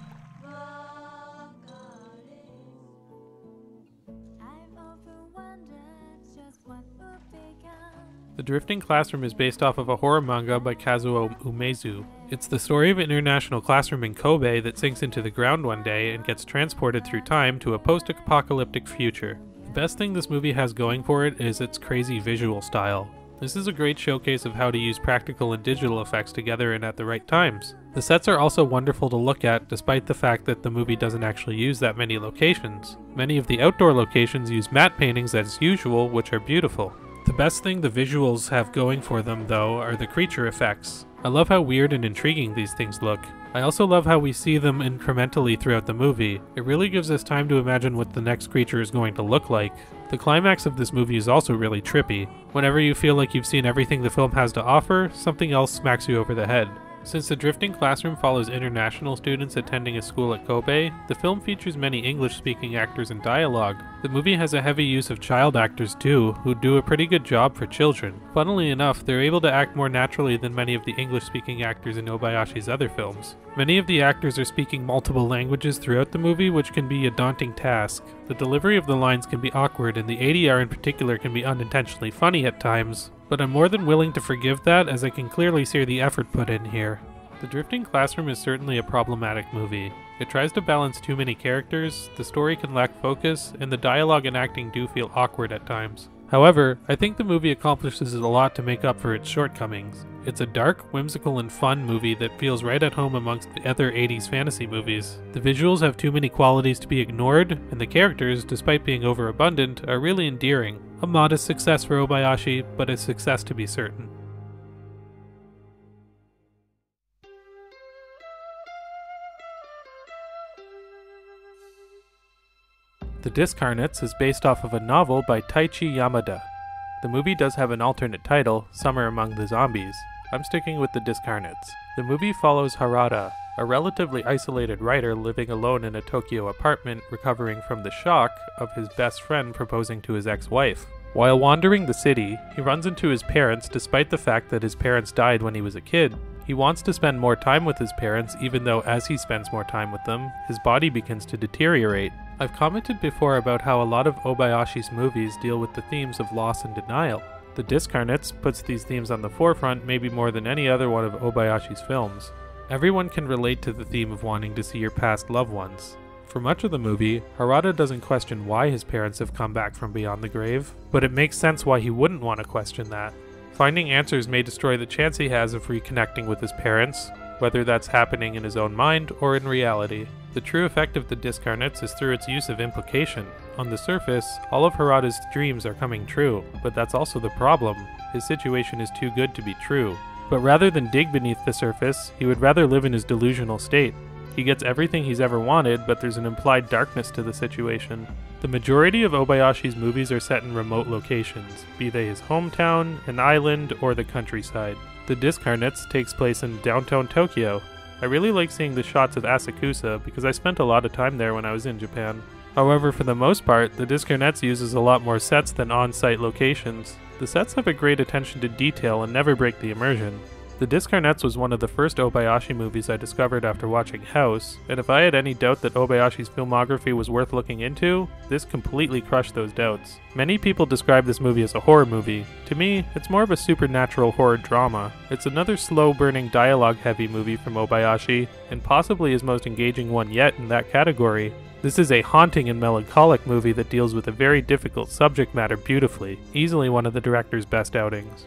S1: The Drifting Classroom is based off of a horror manga by Kazuo Umezu. It's the story of an international classroom in Kobe that sinks into the ground one day and gets transported through time to a post-apocalyptic future. The best thing this movie has going for it is its crazy visual style. This is a great showcase of how to use practical and digital effects together and at the right times. The sets are also wonderful to look at, despite the fact that the movie doesn't actually use that many locations. Many of the outdoor locations use matte paintings as usual, which are beautiful. The best thing the visuals have going for them, though, are the creature effects. I love how weird and intriguing these things look. I also love how we see them incrementally throughout the movie. It really gives us time to imagine what the next creature is going to look like. The climax of this movie is also really trippy. Whenever you feel like you've seen everything the film has to offer, something else smacks you over the head. Since The Drifting Classroom follows international students attending a school at Kobe, the film features many English-speaking actors and dialogue. The movie has a heavy use of child actors too, who do a pretty good job for children. Funnily enough, they're able to act more naturally than many of the English-speaking actors in Obayashi's other films. Many of the actors are speaking multiple languages throughout the movie, which can be a daunting task. The delivery of the lines can be awkward, and the ADR in particular can be unintentionally funny at times. But I'm more than willing to forgive that, as I can clearly see the effort put in here. The Drifting Classroom is certainly a problematic movie. It tries to balance too many characters, the story can lack focus, and the dialogue and acting do feel awkward at times. However, I think the movie accomplishes a lot to make up for its shortcomings. It's a dark, whimsical, and fun movie that feels right at home amongst the other 80s fantasy movies. The visuals have too many qualities to be ignored, and the characters, despite being overabundant, are really endearing. A modest success for Obayashi, but a success to be certain. The Discarnates is based off of a novel by Taichi Yamada. The movie does have an alternate title, Summer Among the Zombies. I'm sticking with the Discarnates. The movie follows Harada, a relatively isolated writer living alone in a Tokyo apartment recovering from the shock of his best friend proposing to his ex-wife. While wandering the city, he runs into his parents despite the fact that his parents died when he was a kid. He wants to spend more time with his parents even though as he spends more time with them, his body begins to deteriorate. I've commented before about how a lot of Obayashi's movies deal with the themes of loss and denial. The Discarnates puts these themes on the forefront maybe more than any other one of Obayashi's films. Everyone can relate to the theme of wanting to see your past loved ones. For much of the movie, Harada doesn't question why his parents have come back from beyond the grave, but it makes sense why he wouldn't want to question that. Finding answers may destroy the chance he has of reconnecting with his parents, whether that's happening in his own mind or in reality. The true effect of the Discarnates is through its use of implication. On the surface, all of Harada's dreams are coming true, but that's also the problem. His situation is too good to be true. But rather than dig beneath the surface, he would rather live in his delusional state. He gets everything he's ever wanted, but there's an implied darkness to the situation. The majority of Obayashi's movies are set in remote locations, be they his hometown, an island, or the countryside. The Discarnates takes place in downtown Tokyo. I really like seeing the shots of Asakusa because I spent a lot of time there when I was in Japan. However, for the most part, the Discarnates uses a lot more sets than on-site locations. The sets have a great attention to detail and never break the immersion. The Discarnates was one of the first Obayashi movies I discovered after watching House, and if I had any doubt that Obayashi's filmography was worth looking into, this completely crushed those doubts. Many people describe this movie as a horror movie. To me, it's more of a supernatural horror drama. It's another slow-burning, dialogue-heavy movie from Obayashi, and possibly his most engaging one yet in that category. This is a haunting and melancholic movie that deals with a very difficult subject matter beautifully, easily one of the director's best outings.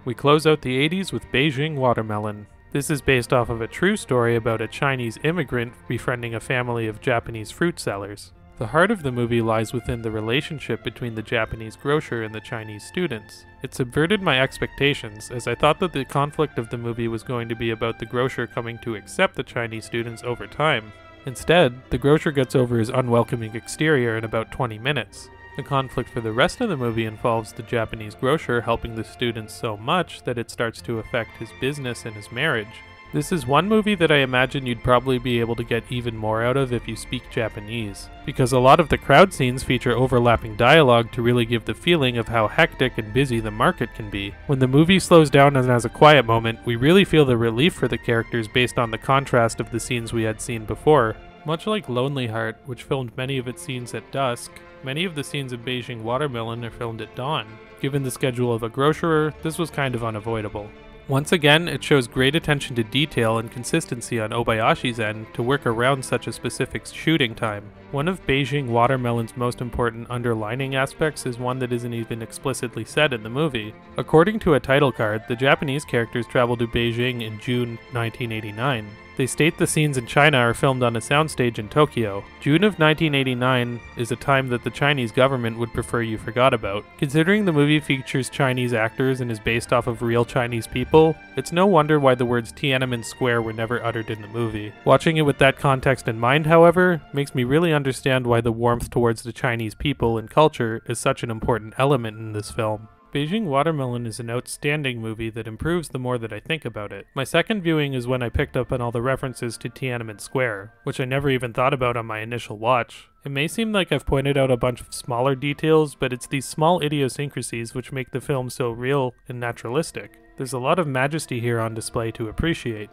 S1: We close out the 80s with Beijing Watermelon. This is based off of a true story about a Chinese immigrant befriending a family of Japanese fruit sellers. The heart of the movie lies within the relationship between the Japanese grocer and the Chinese students. It subverted my expectations, as I thought that the conflict of the movie was going to be about the grocer coming to accept the Chinese students over time. Instead, the grocer gets over his unwelcoming exterior in about 20 minutes. The conflict for the rest of the movie involves the Japanese grocer helping the students so much that it starts to affect his business and his marriage. This is one movie that I imagine you'd probably be able to get even more out of if you speak Japanese, because a lot of the crowd scenes feature overlapping dialogue to really give the feeling of how hectic and busy the market can be. When the movie slows down and has a quiet moment, we really feel the relief for the characters based on the contrast of the scenes we had seen before. Much like Lonelyheart, which filmed many of its scenes at dusk, many of the scenes in Beijing Watermelon are filmed at dawn. Given the schedule of a grocer, this was kind of unavoidable. Once again, it shows great attention to detail and consistency on Obayashi's end to work around such a specific shooting time. One of Beijing Watermelon's most important underlining aspects is one that isn't even explicitly said in the movie. According to a title card, the Japanese characters travel to Beijing in June 1989. They state the scenes in China are filmed on a soundstage in Tokyo. June of 1989 is a time that the Chinese government would prefer you forgot about. Considering the movie features Chinese actors and is based off of real Chinese people, it's no wonder why the words Tiananmen Square were never uttered in the movie. Watching it with that context in mind, however, makes me really understand why the warmth towards the Chinese people and culture is such an important element in this film. Beijing Watermelon is an outstanding movie that improves the more that I think about it. My second viewing is when I picked up on all the references to Tiananmen Square, which I never even thought about on my initial watch. It may seem like I've pointed out a bunch of smaller details, but it's these small idiosyncrasies which make the film so real and naturalistic. There's a lot of majesty here on display to appreciate.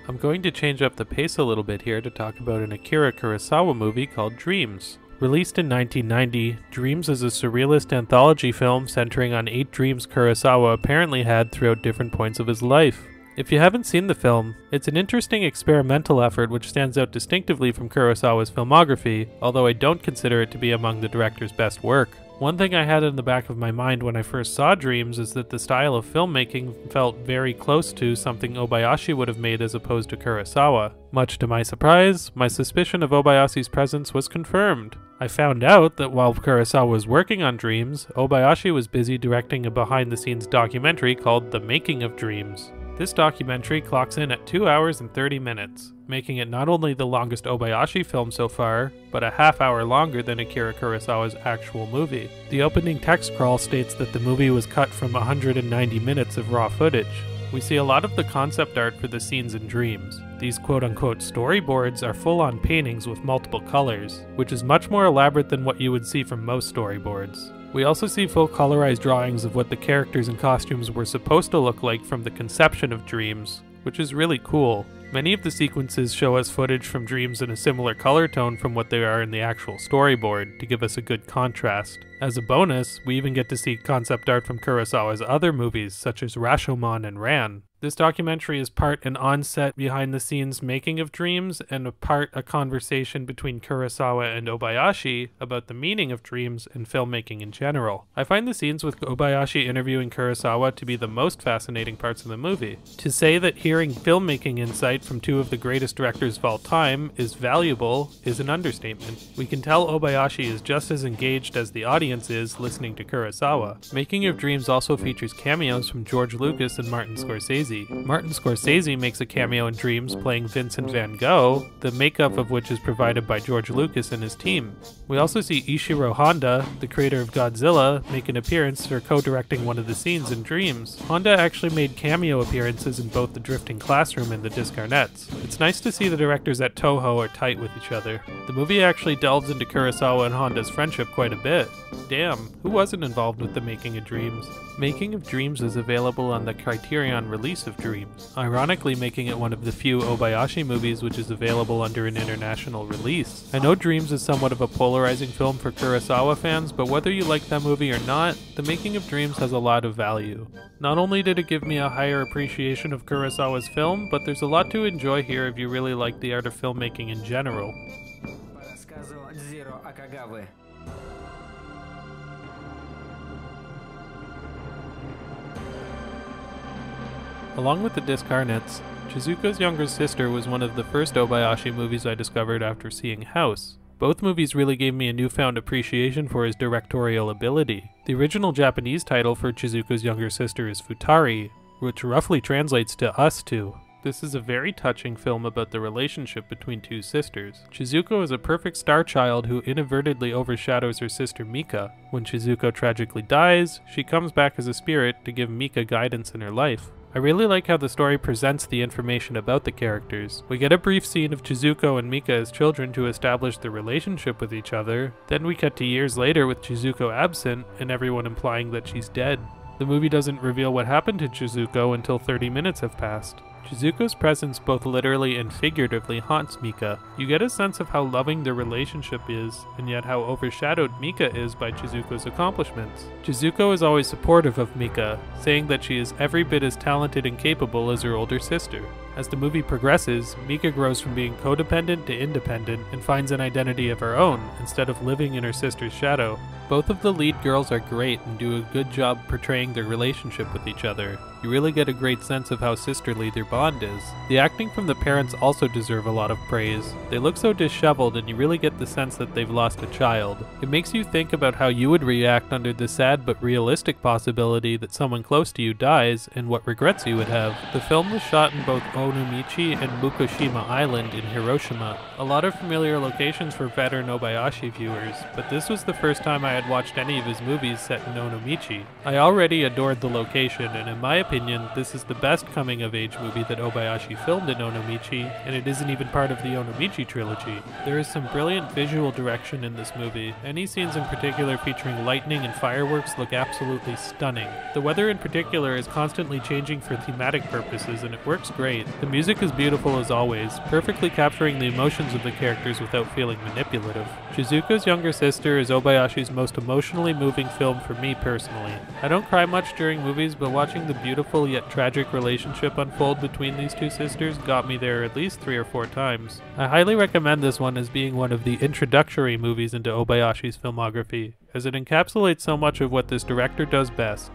S1: I'm going to change up the pace a little bit here to talk about an Akira Kurosawa movie called Dreams. Released in 1990, Dreams is a surrealist anthology film centering on 8 dreams Kurosawa apparently had throughout different points of his life. If you haven't seen the film, it's an interesting experimental effort which stands out distinctively from Kurosawa's filmography, although I don't consider it to be among the director's best work. One thing I had in the back of my mind when I first saw Dreams is that the style of filmmaking felt very close to something Obayashi would have made as opposed to Kurosawa. Much to my surprise, my suspicion of Obayashi's presence was confirmed. I found out that while Kurosawa was working on Dreams, Obayashi was busy directing a behind-the-scenes documentary called The Making of Dreams. This documentary clocks in at 2 hours and 30 minutes, making it not only the longest Obayashi film so far, but a half hour longer than Akira Kurosawa's actual movie. The opening text crawl states that the movie was cut from 190 minutes of raw footage. We see a lot of the concept art for the scenes in Dreams. These quote-unquote storyboards are full-on paintings with multiple colors, which is much more elaborate than what you would see from most storyboards. We also see full colorized drawings of what the characters and costumes were supposed to look like from the conception of Dreams, which is really cool. Many of the sequences show us footage from Dreams in a similar color tone from what they are in the actual storyboard to give us a good contrast. As a bonus, we even get to see concept art from Kurosawa's other movies such as Rashomon and Ran. This documentary is part an on-set behind-the-scenes making of Dreams and a part a conversation between Kurosawa and Obayashi about the meaning of dreams and filmmaking in general. I find the scenes with Obayashi interviewing Kurosawa to be the most fascinating parts of the movie. To say that hearing filmmaking insight from two of the greatest directors of all time is valuable is an understatement. We can tell Obayashi is just as engaged as the audience is listening to Kurosawa. Making of Dreams also features cameos from George Lucas and Martin Scorsese. Martin Scorsese makes a cameo in Dreams playing Vincent van Gogh, the makeup of which is provided by George Lucas and his team. We also see Ishiro Honda, the creator of Godzilla, make an appearance for co-directing one of the scenes in Dreams. Honda actually made cameo appearances in both The Drifting Classroom and The Discarnates. It's nice to see the directors at Toho are tight with each other. The movie actually delves into Kurosawa and Honda's friendship quite a bit. Damn, who wasn't involved with the Making of Dreams? Making of Dreams is available on the Criterion release of Dreams, ironically making it one of the few Obayashi movies which is available under an international release. I know Dreams is somewhat of a polarizing film for Kurosawa fans, but whether you like that movie or not, The Making of Dreams has a lot of value. Not only did it give me a higher appreciation of Kurosawa's film, but there's a lot to enjoy here if you really like the art of filmmaking in general. Along with The Discarnates, Chizuko's younger sister was one of the first Obayashi movies I discovered after seeing House. Both movies really gave me a newfound appreciation for his directorial ability. The original Japanese title for Chizuko's younger sister is Futari, which roughly translates to Us Two. This is a very touching film about the relationship between two sisters. Chizuko is a perfect star child who inadvertently overshadows her sister Mika. When Chizuko tragically dies, she comes back as a spirit to give Mika guidance in her life. I really like how the story presents the information about the characters. We get a brief scene of Chizuko and Mika as children to establish their relationship with each other, then we cut to years later with Chizuko absent and everyone implying that she's dead. The movie doesn't reveal what happened to Chizuko until 30 minutes have passed. Chizuko's presence both literally and figuratively haunts Mika. You get a sense of how loving their relationship is, and yet how overshadowed Mika is by Chizuko's accomplishments. Chizuko is always supportive of Mika, saying that she is every bit as talented and capable as her older sister. As the movie progresses, Mika grows from being codependent to independent and finds an identity of her own, instead of living in her sister's shadow. Both of the lead girls are great and do a good job portraying their relationship with each other. You really get a great sense of how sisterly their bond is. The acting from the parents also deserve a lot of praise. They look so disheveled and you really get the sense that they've lost a child. It makes you think about how you would react under the sad but realistic possibility that someone close to you dies and what regrets you would have. The film was shot in both Onomichi and Mukushima Island in Hiroshima. A lot of familiar locations for veteran Obayashi viewers, but this was the first time I had watched any of his movies set in Onomichi. I already adored the location, and in my opinion, this is the best coming-of-age movie that Obayashi filmed in Onomichi, and it isn't even part of the Onomichi trilogy. There is some brilliant visual direction in this movie. Any scenes in particular featuring lightning and fireworks look absolutely stunning. The weather in particular is constantly changing for thematic purposes, and it works great. The music is beautiful as always, perfectly capturing the emotions of the characters without feeling manipulative. Chizuko's younger sister is Obayashi's most emotionally moving film for me personally. I don't cry much during movies, but watching the beautiful beautiful yet tragic relationship unfold between these two sisters got me there at least 3 or 4 times. I highly recommend this one as being one of the introductory movies into Obayashi's filmography, as it encapsulates so much of what this director does best.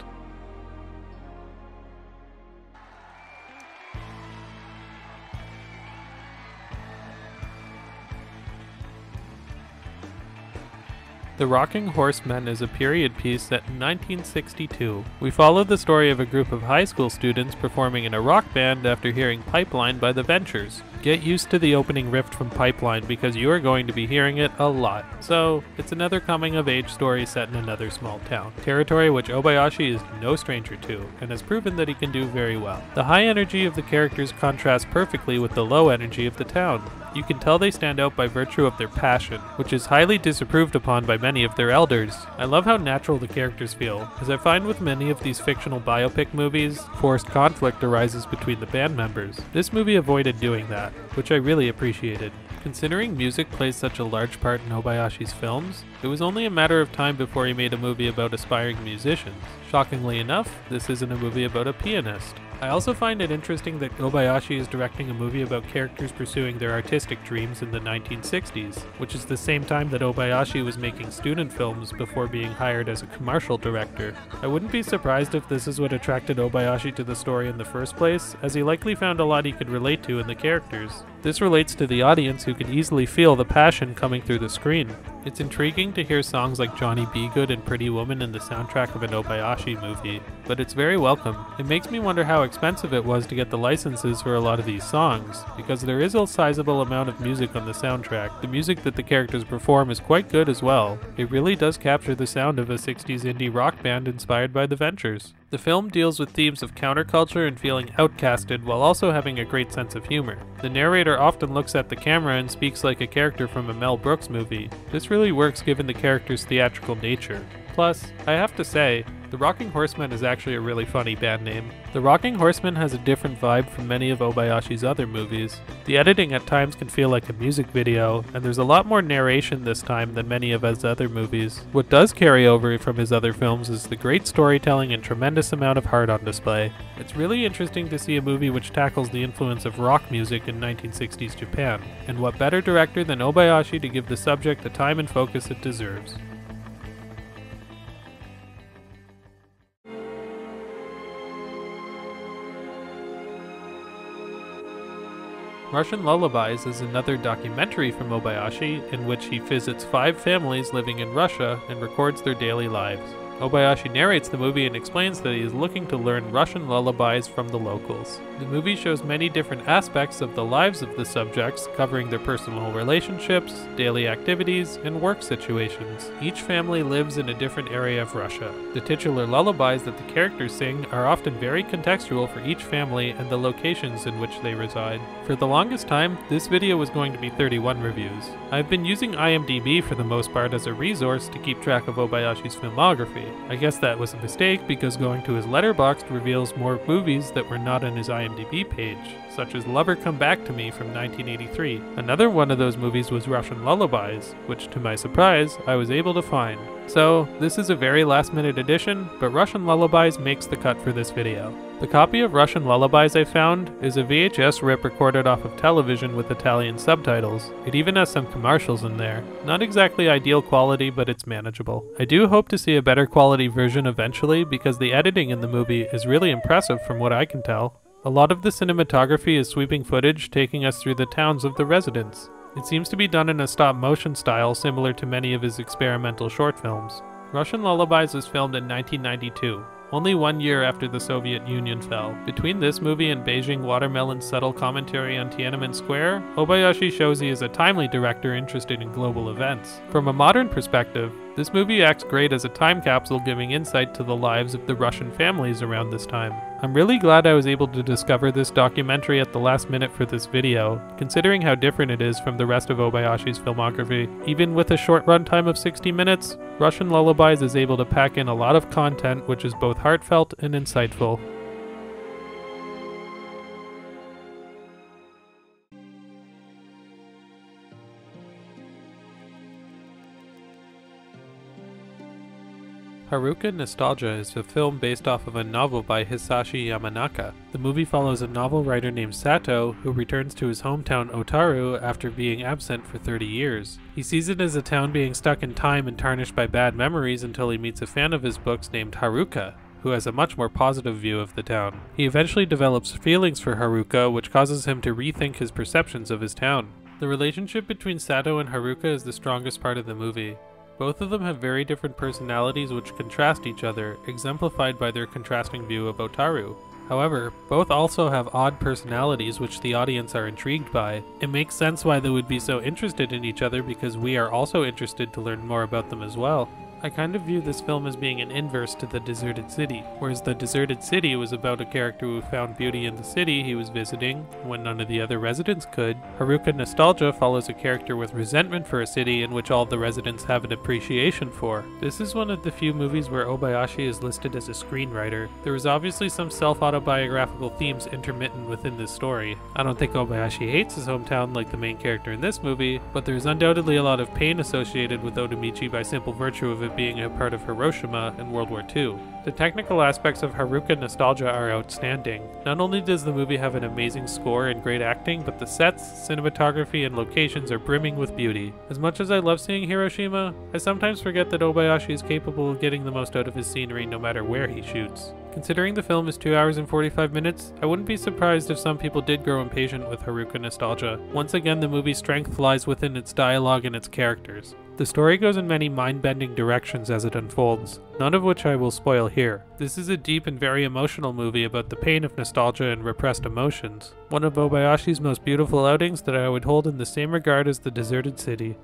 S1: The Rocking Horsemen is a period piece set in 1962. We follow the story of a group of high school students performing in a rock band after hearing Pipeline by the Ventures. Get used to the opening riff from Pipeline because you are going to be hearing it a lot. So, it's another coming-of-age story set in another small town, territory which Obayashi is no stranger to, and has proven that he can do very well. The high energy of the characters contrasts perfectly with the low energy of the town. You can tell they stand out by virtue of their passion, which is highly disapproved upon by many of their elders. I love how natural the characters feel, as I find with many of these fictional biopic movies, forced conflict arises between the band members. This movie avoided doing that, which I really appreciated. Considering music plays such a large part in Obayashi's films, it was only a matter of time before he made a movie about aspiring musicians. Shockingly enough, this isn't a movie about a pianist. I also find it interesting that Obayashi is directing a movie about characters pursuing their artistic dreams in the 1960s, which is the same time that Obayashi was making student films before being hired as a commercial director. I wouldn't be surprised if this is what attracted Obayashi to the story in the first place, as he likely found a lot he could relate to in the characters. This relates to the audience who can easily feel the passion coming through the screen. It's intriguing to hear songs like Johnny B. Good and Pretty Woman in the soundtrack of an Obayashi movie, but it's very welcome. It makes me wonder how expensive it was to get the licenses for a lot of these songs, because there is a sizable amount of music on the soundtrack. The music that the characters perform is quite good as well. It really does capture the sound of a 60s indie rock band inspired by the Ventures. The film deals with themes of counterculture and feeling outcasted while also having a great sense of humor. The narrator often looks at the camera and speaks like a character from a Mel Brooks movie. This really works given the character's theatrical nature. Plus, I have to say, the Rocking Horsemen is actually a really funny band name. The Rocking Horsemen has a different vibe from many of Obayashi's other movies. The editing at times can feel like a music video, and there's a lot more narration this time than many of his other movies. What does carry over from his other films is the great storytelling and tremendous amount of heart on display. It's really interesting to see a movie which tackles the influence of rock music in 1960s Japan, and what better director than Obayashi to give the subject the time and focus it deserves. Russian Lullabies is another documentary from Obayashi in which he visits 5 families living in Russia and records their daily lives. Obayashi narrates the movie and explains that he is looking to learn Russian lullabies from the locals. The movie shows many different aspects of the lives of the subjects, covering their personal relationships, daily activities, and work situations. Each family lives in a different area of Russia. The titular lullabies that the characters sing are often very contextual for each family and the locations in which they reside. For the longest time, this video was going to be 31 reviews. I've been using IMDb for the most part as a resource to keep track of Obayashi's filmography. I guess that was a mistake because going to his Letterboxd reveals more movies that were not on his IMDb page, such as Lover Come Back to Me from 1983. Another one of those movies was Russian Lullabies, which to my surprise, I was able to find. So, this is a very last-minute addition, but Russian Lullabies makes the cut for this video. The copy of Russian Lullabies I found is a VHS rip recorded off of television with Italian subtitles. It even has some commercials in there. Not exactly ideal quality, but it's manageable. I do hope to see a better quality version eventually because the editing in the movie is really impressive from what I can tell. A lot of the cinematography is sweeping footage taking us through the towns of the residents. It seems to be done in a stop-motion style similar to many of his experimental short films. Russian Lullabies was filmed in 1992, only 1 year after the Soviet Union fell. Between this movie and Beijing Watermelon's subtle commentary on Tiananmen Square, Obayashi shows he is a timely director interested in global events. From a modern perspective, this movie acts great as a time capsule giving insight to the lives of the Russian families around this time. I'm really glad I was able to discover this documentary at the last minute for this video, considering how different it is from the rest of Obayashi's filmography. Even with a short runtime of 60 minutes, Russian Lullabies is able to pack in a lot of content which is both heartfelt and insightful. Haruka Nostalgia is a film based off of a novel by Hisashi Yamanaka. The movie follows a novel writer named Sato who returns to his hometown Otaru after being absent for 30 years. He sees it as a town being stuck in time and tarnished by bad memories until he meets a fan of his books named Haruka, who has a much more positive view of the town. He eventually develops feelings for Haruka, which causes him to rethink his perceptions of his town. The relationship between Sato and Haruka is the strongest part of the movie. Both of them have very different personalities which contrast each other, exemplified by their contrasting view of Otaru. However, both also have odd personalities which the audience are intrigued by. It makes sense why they would be so interested in each other because we are also interested to learn more about them as well. I kind of view this film as being an inverse to The Deserted City. Whereas The Deserted City was about a character who found beauty in the city he was visiting when none of the other residents could, Haruka Nostalgia follows a character with resentment for a city in which all the residents have an appreciation for. This is one of the few movies where Obayashi is listed as a screenwriter. There is obviously some self-autobiographical themes intermittent within this story. I don't think Obayashi hates his hometown like the main character in this movie, but there is undoubtedly a lot of pain associated with Otamichi by simple virtue of it being a part of Hiroshima in World War II. The technical aspects of Haruka Nostalgia are outstanding. Not only does the movie have an amazing score and great acting, but the sets, cinematography, and locations are brimming with beauty. As much as I love seeing Hiroshima, I sometimes forget that Obayashi is capable of getting the most out of his scenery no matter where he shoots. Considering the film is 2 hours and 45 minutes, I wouldn't be surprised if some people did grow impatient with Haruka Nostalgia. Once again, the movie's strength lies within its dialogue and its characters. The story goes in many mind-bending directions as it unfolds, none of which I will spoil here. This is a deep and very emotional movie about the pain of nostalgia and repressed emotions. One of Obayashi's most beautiful outings that I would hold in the same regard as The Deserted City.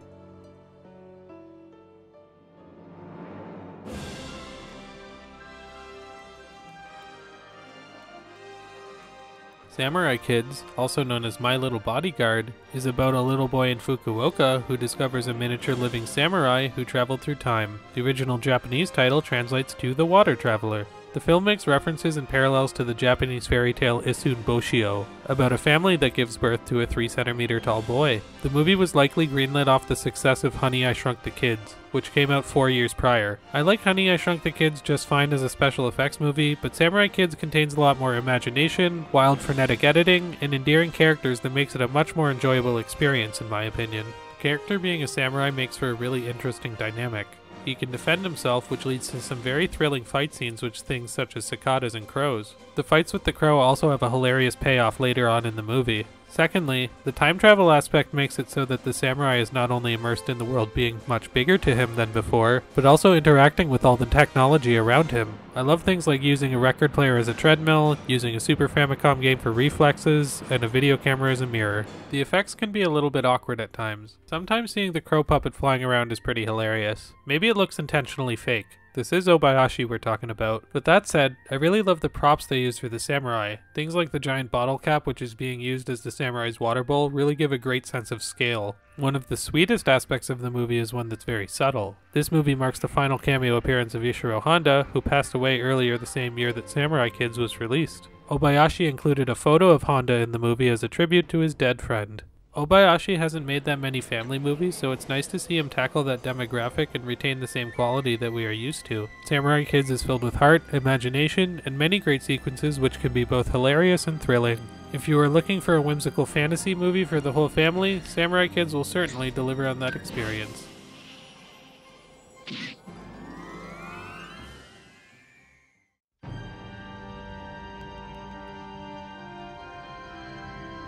S1: Samurai Kids, also known as My Little Bodyguard, is about a little boy in Fukuoka who discovers a miniature living samurai who traveled through time. The original Japanese title translates to The Water Traveler. The film makes references and parallels to the Japanese fairy tale Isun Boshio, about a family that gives birth to a 3-centimeter tall boy. The movie was likely greenlit off the success of Honey, I Shrunk the Kids, which came out 4 years prior. I like Honey, I Shrunk the Kids just fine as a special effects movie, but Samurai Kids contains a lot more imagination, wild frenetic editing, and endearing characters that makes it a much more enjoyable experience in my opinion. The character being a samurai makes for a really interesting dynamic. He can defend himself, which leads to some very thrilling fight scenes with things such as cicadas and crows. The fights with the crow also have a hilarious payoff later on in the movie. Secondly, the time travel aspect makes it so that the samurai is not only immersed in the world being much bigger to him than before, but also interacting with all the technology around him. I love things like using a record player as a treadmill, using a Super Famicom game for reflexes, and a video camera as a mirror. The effects can be a little bit awkward at times. Sometimes seeing the crow puppet flying around is pretty hilarious. Maybe it looks intentionally fake. This is Obayashi we're talking about. But that said, I really love the props they use for the samurai. Things like the giant bottle cap, which is being used as the samurai's water bowl, really give a great sense of scale. One of the sweetest aspects of the movie is one that's very subtle. This movie marks the final cameo appearance of Ishiro Honda, who passed away earlier the same year that Samurai Kids was released. Obayashi included a photo of Honda in the movie as a tribute to his dead friend. Obayashi hasn't made that many family movies, so it's nice to see him tackle that demographic and retain the same quality that we are used to. Samurai Kids is filled with heart, imagination, and many great sequences which can be both hilarious and thrilling. If you are looking for a whimsical fantasy movie for the whole family, Samurai Kids will certainly deliver on that experience.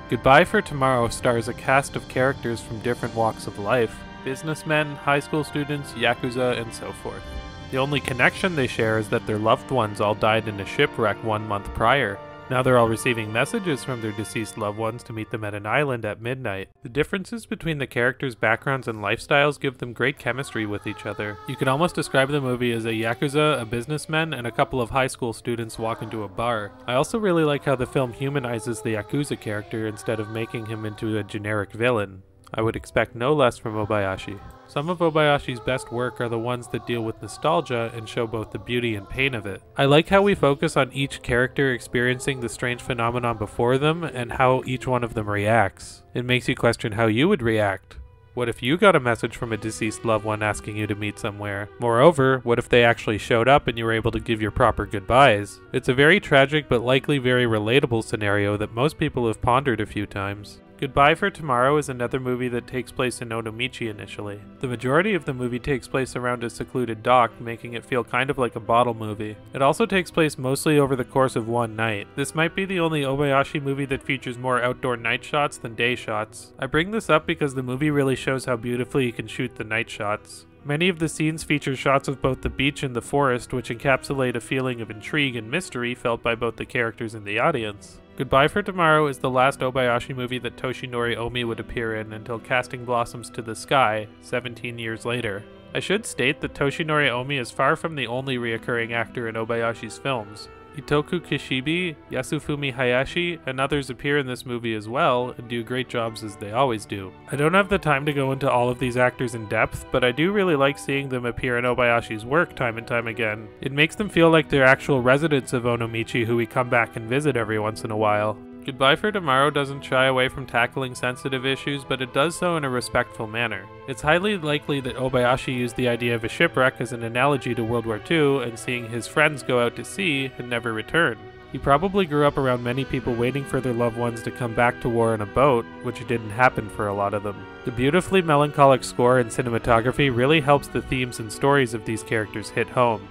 S1: Goodbye for Tomorrow stars a cast of characters from different walks of life, businessmen, high school students, yakuza, and so forth. The only connection they share is that their loved ones all died in a shipwreck 1 month prior. Now they're all receiving messages from their deceased loved ones to meet them at an island at midnight. The differences between the characters' backgrounds and lifestyles give them great chemistry with each other. You could almost describe the movie as a yakuza, a businessman, and a couple of high school students walk into a bar. I also really like how the film humanizes the yakuza character instead of making him into a generic villain. I would expect no less from Obayashi. Some of Obayashi's best work are the ones that deal with nostalgia and show both the beauty and pain of it. I like how we focus on each character experiencing the strange phenomenon before them and how each one of them reacts. It makes you question how you would react. What if you got a message from a deceased loved one asking you to meet somewhere? Moreover, what if they actually showed up and you were able to give your proper goodbyes? It's a very tragic but likely very relatable scenario that most people have pondered a few times. Goodbye for Tomorrow is another movie that takes place in Onomichi initially. The majority of the movie takes place around a secluded dock, making it feel kind of like a bottle movie. It also takes place mostly over the course of one night. This might be the only Obayashi movie that features more outdoor night shots than day shots. I bring this up because the movie really shows how beautifully he can shoot the night shots. Many of the scenes feature shots of both the beach and the forest, which encapsulate a feeling of intrigue and mystery felt by both the characters and the audience. Goodbye for Tomorrow is the last Obayashi movie that Toshinori Omi would appear in until casting Blossoms to the Sky, 17 years later. I should state that Toshinori Omi is far from the only reoccurring actor in Obayashi's films. Itoku Kishibe, Yasufumi Hayashi, and others appear in this movie as well, and do great jobs as they always do. I don't have the time to go into all of these actors in depth, but I do really like seeing them appear in Obayashi's work time and time again. It makes them feel like they're actual residents of Onomichi who we come back and visit every once in a while. Goodbye for Tomorrow doesn't shy away from tackling sensitive issues, but it does so in a respectful manner. It's highly likely that Obayashi used the idea of a shipwreck as an analogy to World War II and seeing his friends go out to sea and never return. He probably grew up around many people waiting for their loved ones to come back to war in a boat, which didn't happen for a lot of them. The beautifully melancholic score and cinematography really helps the themes and stories of these characters hit home.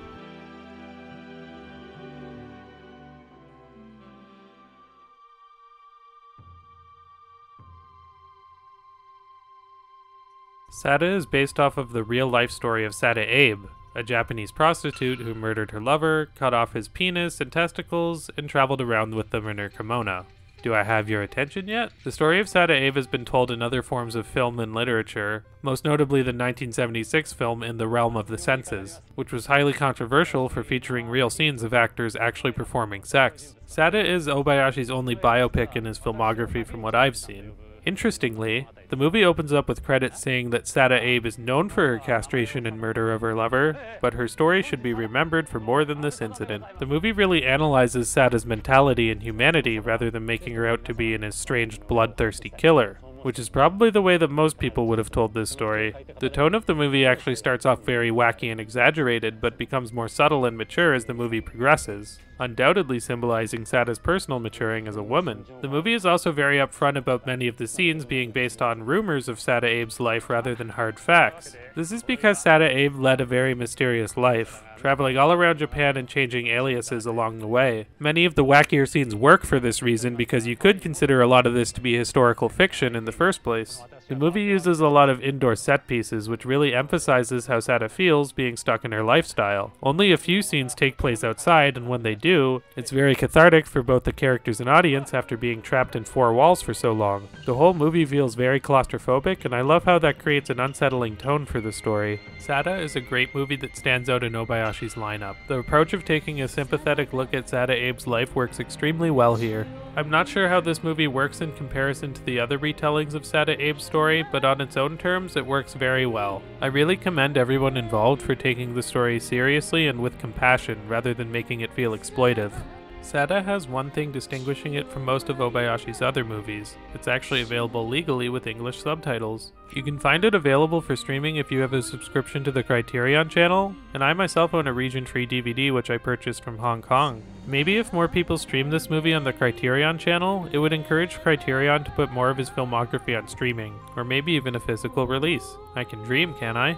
S1: Sada is based off of the real-life story of Sada Abe, a Japanese prostitute who murdered her lover, cut off his penis and testicles, and traveled around with them in her kimono. Do I have your attention yet? The story of Sada Abe has been told in other forms of film and literature, most notably the 1976 film In the Realm of the Senses, which was highly controversial for featuring real scenes of actors actually performing sex. Sada is Obayashi's only biopic in his filmography from what I've seen. Interestingly, the movie opens up with credits saying that Sada Abe is known for her castration and murder of her lover, but her story should be remembered for more than this incident. The movie really analyzes Sada's mentality and humanity rather than making her out to be an estranged, bloodthirsty killer, which is probably the way that most people would have told this story. The tone of the movie actually starts off very wacky and exaggerated, but becomes more subtle and mature as the movie progresses, undoubtedly symbolizing Sada's personal maturing as a woman. The movie is also very upfront about many of the scenes being based on rumors of Sada Abe's life rather than hard facts. This is because Sada Abe led a very mysterious life, traveling all around Japan and changing aliases along the way. Many of the wackier scenes work for this reason because you could consider a lot of this to be historical fiction in the first place. The movie uses a lot of indoor set pieces, which really emphasizes how Sada feels being stuck in her lifestyle. Only a few scenes take place outside, and when they do, it's very cathartic for both the characters and audience after being trapped in four walls for so long. The whole movie feels very claustrophobic, and I love how that creates an unsettling tone for the story. Sada is a great movie that stands out in Obayashi's lineup. The approach of taking a sympathetic look at Sada Abe's life works extremely well here. I'm not sure how this movie works in comparison to the other retellings of Sada Abe's story, but on its own terms, it works very well. I really commend everyone involved for taking the story seriously and with compassion rather than making it feel exploitive. Sada has one thing distinguishing it from most of Obayashi's other movies. It's actually available legally with English subtitles. You can find it available for streaming if you have a subscription to the Criterion channel, and I myself own a region-free DVD which I purchased from Hong Kong. Maybe if more people stream this movie on the Criterion channel, it would encourage Criterion to put more of his filmography on streaming, or maybe even a physical release. I can dream, can't I?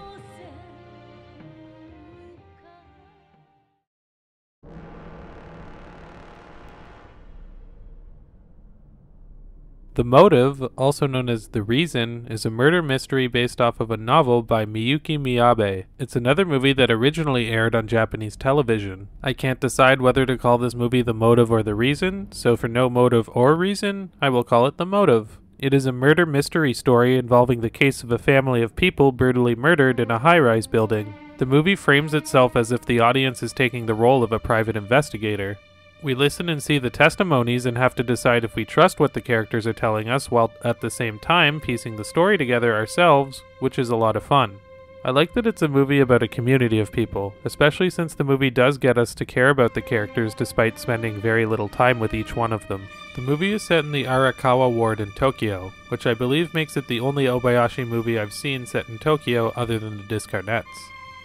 S1: The Motive, also known as The Reason, is a murder mystery based off of a novel by Miyuki Miyabe. It's another movie that originally aired on Japanese television. I can't decide whether to call this movie The Motive or The Reason, so for no motive or reason, I will call it The Motive. It is a murder mystery story involving the case of a family of people brutally murdered in a high-rise building. The movie frames itself as if the audience is taking the role of a private investigator. We listen and see the testimonies and have to decide if we trust what the characters are telling us while at the same time piecing the story together ourselves, which is a lot of fun. I like that it's a movie about a community of people, especially since the movie does get us to care about the characters despite spending very little time with each one of them. The movie is set in the Arakawa ward in Tokyo, which I believe makes it the only Obayashi movie I've seen set in Tokyo other than the Discarnates.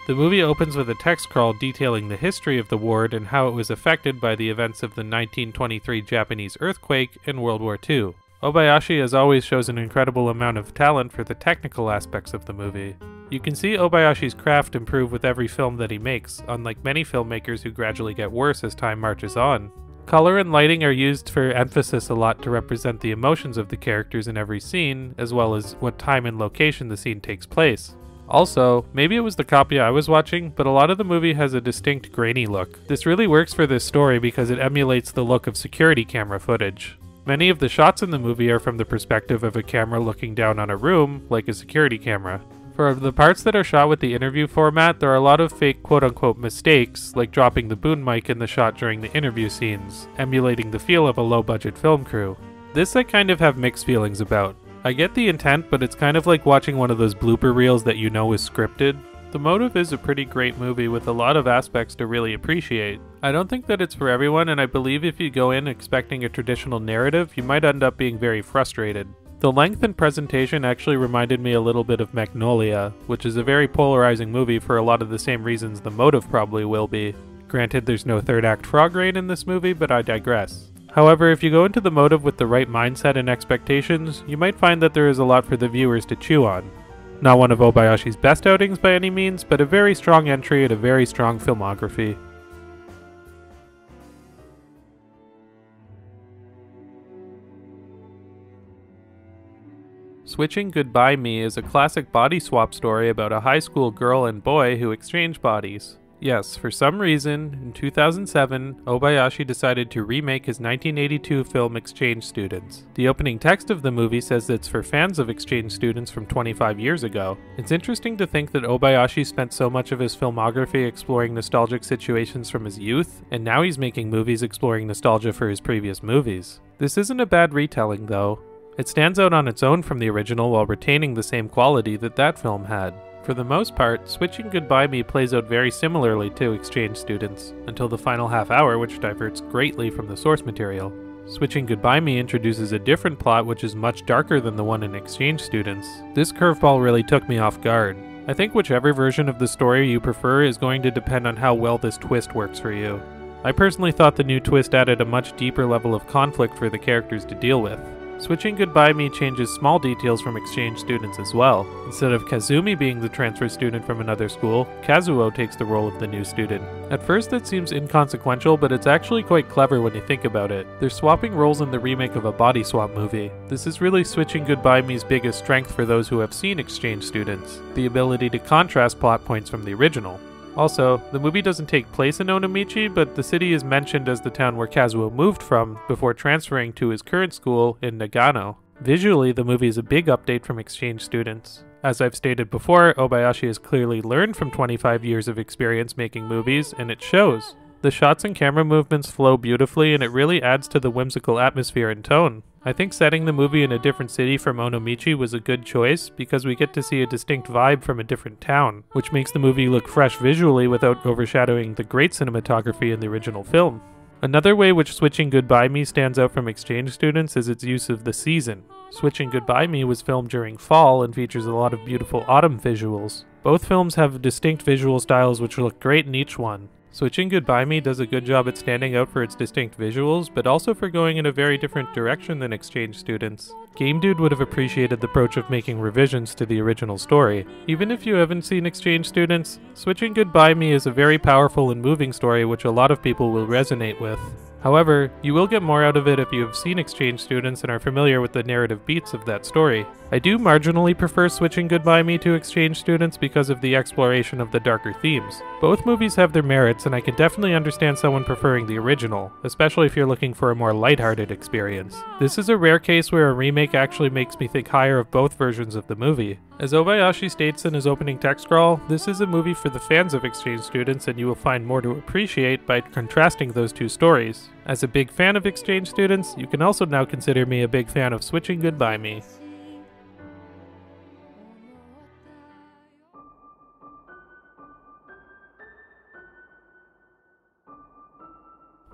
S1: The movie opens with a text crawl detailing the history of the ward and how it was affected by the events of the 1923 Japanese earthquake and World War II. Obayashi as always shows an incredible amount of talent for the technical aspects of the movie. You can see Obayashi's craft improve with every film that he makes, unlike many filmmakers who gradually get worse as time marches on. Color and lighting are used for emphasis a lot to represent the emotions of the characters in every scene, as well as what time and location the scene takes place. Also, maybe it was the copy I was watching, but a lot of the movie has a distinct grainy look. This really works for this story because it emulates the look of security camera footage. Many of the shots in the movie are from the perspective of a camera looking down on a room, like a security camera. For the parts that are shot with the interview format, there are a lot of fake quote-unquote mistakes, like dropping the boom mic in the shot during the interview scenes, emulating the feel of a low-budget film crew. This I kind of have mixed feelings about. I get the intent, but it's kind of like watching one of those blooper reels that you know is scripted. The Motive is a pretty great movie with a lot of aspects to really appreciate. I don't think that it's for everyone, and I believe if you go in expecting a traditional narrative, you might end up being very frustrated. The length and presentation actually reminded me a little bit of Magnolia, which is a very polarizing movie for a lot of the same reasons The Motive probably will be. Granted, there's no third act frog rain in this movie, but I digress. However, if you go into The Motive with the right mindset and expectations, you might find that there is a lot for the viewers to chew on. Not one of Obayashi's best outings by any means, but a very strong entry and a very strong filmography. Switching Goodbye Me is a classic body swap story about a high school girl and boy who exchange bodies. Yes, for some reason, in 2007, Obayashi decided to remake his 1982 film Exchange Students. The opening text of the movie says it's for fans of exchange students from 25 years ago. It's interesting to think that Obayashi spent so much of his filmography exploring nostalgic situations from his youth, and now he's making movies exploring nostalgia for his previous movies. This isn't a bad retelling, though. It stands out on its own from the original while retaining the same quality that film had. For the most part, Switching Goodbye Me plays out very similarly to Exchange Students, until the final half hour, which diverts greatly from the source material. Switching Goodbye Me introduces a different plot which is much darker than the one in Exchange Students. This curveball really took me off guard. I think whichever version of the story you prefer is going to depend on how well this twist works for you. I personally thought the new twist added a much deeper level of conflict for the characters to deal with. Switching Goodbye Me changes small details from exchange students as well. Instead of Kazumi being the transfer student from another school, Kazuo takes the role of the new student. At first that seems inconsequential, but it's actually quite clever when you think about it. They're swapping roles in the remake of a body swap movie. This is really Switching Goodbye Me's biggest strength for those who have seen exchange students, the ability to contrast plot points from the original. Also, the movie doesn't take place in Onomichi, but the city is mentioned as the town where Kazuo moved from before transferring to his current school in Nagano. Visually, the movie is a big update from exchange students. As I've stated before, Obayashi has clearly learned from 25 years of experience making movies, and it shows. The shots and camera movements flow beautifully, and it really adds to the whimsical atmosphere and tone. I think setting the movie in a different city from Onomichi was a good choice because we get to see a distinct vibe from a different town, which makes the movie look fresh visually without overshadowing the great cinematography in the original film. Another way which Switching Goodbye Me stands out from exchange students is its use of the season. Switching Goodbye Me was filmed during fall and features a lot of beautiful autumn visuals. Both films have distinct visual styles which look great in each one. Switching Goodbye Me does a good job at standing out for its distinct visuals, but also for going in a very different direction than Exchange Students. Game Dude would have appreciated the approach of making revisions to the original story. Even if you haven't seen Exchange Students, Switching Goodbye Me is a very powerful and moving story which a lot of people will resonate with. However, you will get more out of it if you have seen Exchange Students and are familiar with the narrative beats of that story. I do marginally prefer Switching Goodbye Me to Exchange Students because of the exploration of the darker themes. Both movies have their merits, and I can definitely understand someone preferring the original, especially if you're looking for a more lighthearted experience. This is a rare case where a remake actually makes me think higher of both versions of the movie. As Obayashi states in his opening text scroll, this is a movie for the fans of Exchange Students, and you will find more to appreciate by contrasting those two stories. As a big fan of Exchange Students, you can also now consider me a big fan of Switching Goodbye Me.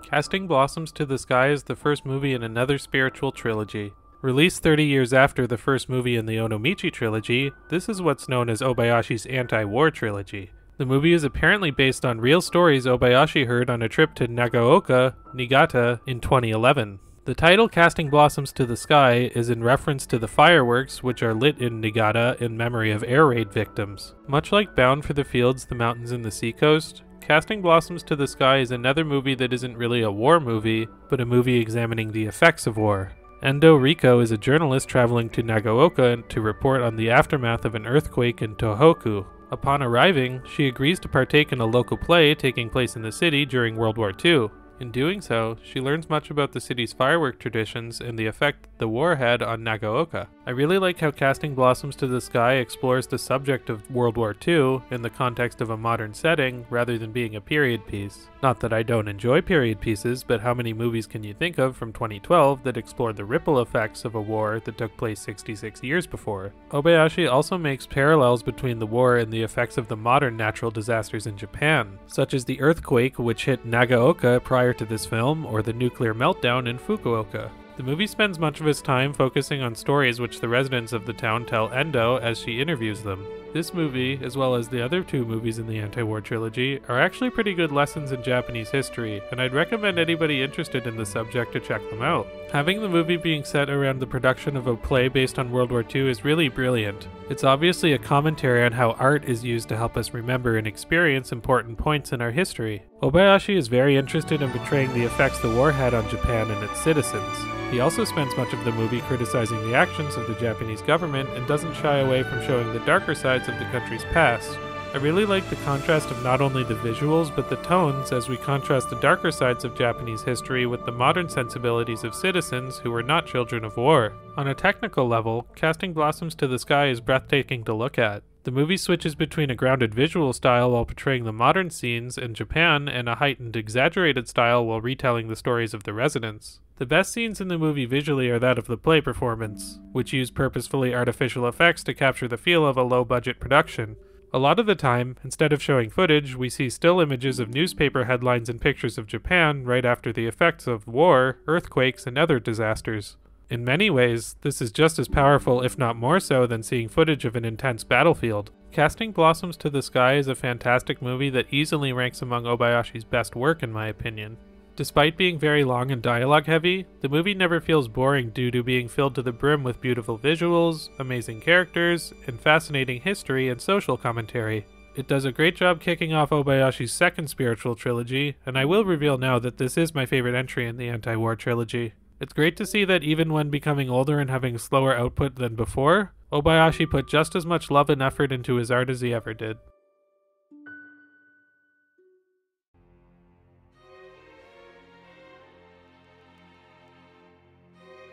S1: Casting Blossoms to the Sky is the first movie in another spiritual trilogy. Released 30 years after the first movie in the Onomichi trilogy, this is what's known as Obayashi's anti-war trilogy. The movie is apparently based on real stories Obayashi heard on a trip to Nagaoka, Niigata, in 2011. The title Casting Blossoms to the Sky is in reference to the fireworks which are lit in Niigata in memory of air raid victims. Much like Bound for the Fields, the Mountains, and the Seacoast, Casting Blossoms to the Sky is another movie that isn't really a war movie, but a movie examining the effects of war. Endo Riko is a journalist traveling to Nagaoka to report on the aftermath of an earthquake in Tohoku. Upon arriving, she agrees to partake in a local play taking place in the city during World War II. In doing so, she learns much about the city's firework traditions and the effect the war had on Nagaoka. I really like how Casting Blossoms to the Sky explores the subject of World War II in the context of a modern setting rather than being a period piece. Not that I don't enjoy period pieces, but how many movies can you think of from 2012 that explore the ripple effects of a war that took place 66 years before? Obayashi also makes parallels between the war and the effects of the modern natural disasters in Japan, such as the earthquake which hit Nagaoka prior to this film, or the nuclear meltdown in Fukuoka. The movie spends much of its time focusing on stories which the residents of the town tell Endo as she interviews them. This movie, as well as the other two movies in the anti-war trilogy, are actually pretty good lessons in Japanese history, and I'd recommend anybody interested in the subject to check them out. Having the movie being set around the production of a play based on World War II is really brilliant. It's obviously a commentary on how art is used to help us remember and experience important points in our history. Obayashi is very interested in portraying the effects the war had on Japan and its citizens. He also spends much of the movie criticizing the actions of the Japanese government and doesn't shy away from showing the darker sides of the country's past. I really like the contrast of not only the visuals but the tones as we contrast the darker sides of Japanese history with the modern sensibilities of citizens who were not children of war. On a technical level, Casting Blossoms to the Sky is breathtaking to look at. The movie switches between a grounded visual style while portraying the modern scenes in Japan and a heightened, exaggerated style while retelling the stories of the residents. The best scenes in the movie visually are that of the play performance, which use purposefully artificial effects to capture the feel of a low-budget production. A lot of the time, instead of showing footage, we see still images of newspaper headlines and pictures of Japan right after the effects of war, earthquakes, and other disasters. In many ways, this is just as powerful, if not more so, than seeing footage of an intense battlefield. Casting Blossoms to the Sky is a fantastic movie that easily ranks among Obayashi's best work in my opinion. Despite being very long and dialogue-heavy, the movie never feels boring due to being filled to the brim with beautiful visuals, amazing characters, and fascinating history and social commentary. It does a great job kicking off Obayashi's second spiritual trilogy, and I will reveal now that this is my favorite entry in the anti-war trilogy. It's great to see that even when becoming older and having slower output than before, Obayashi put just as much love and effort into his art as he ever did.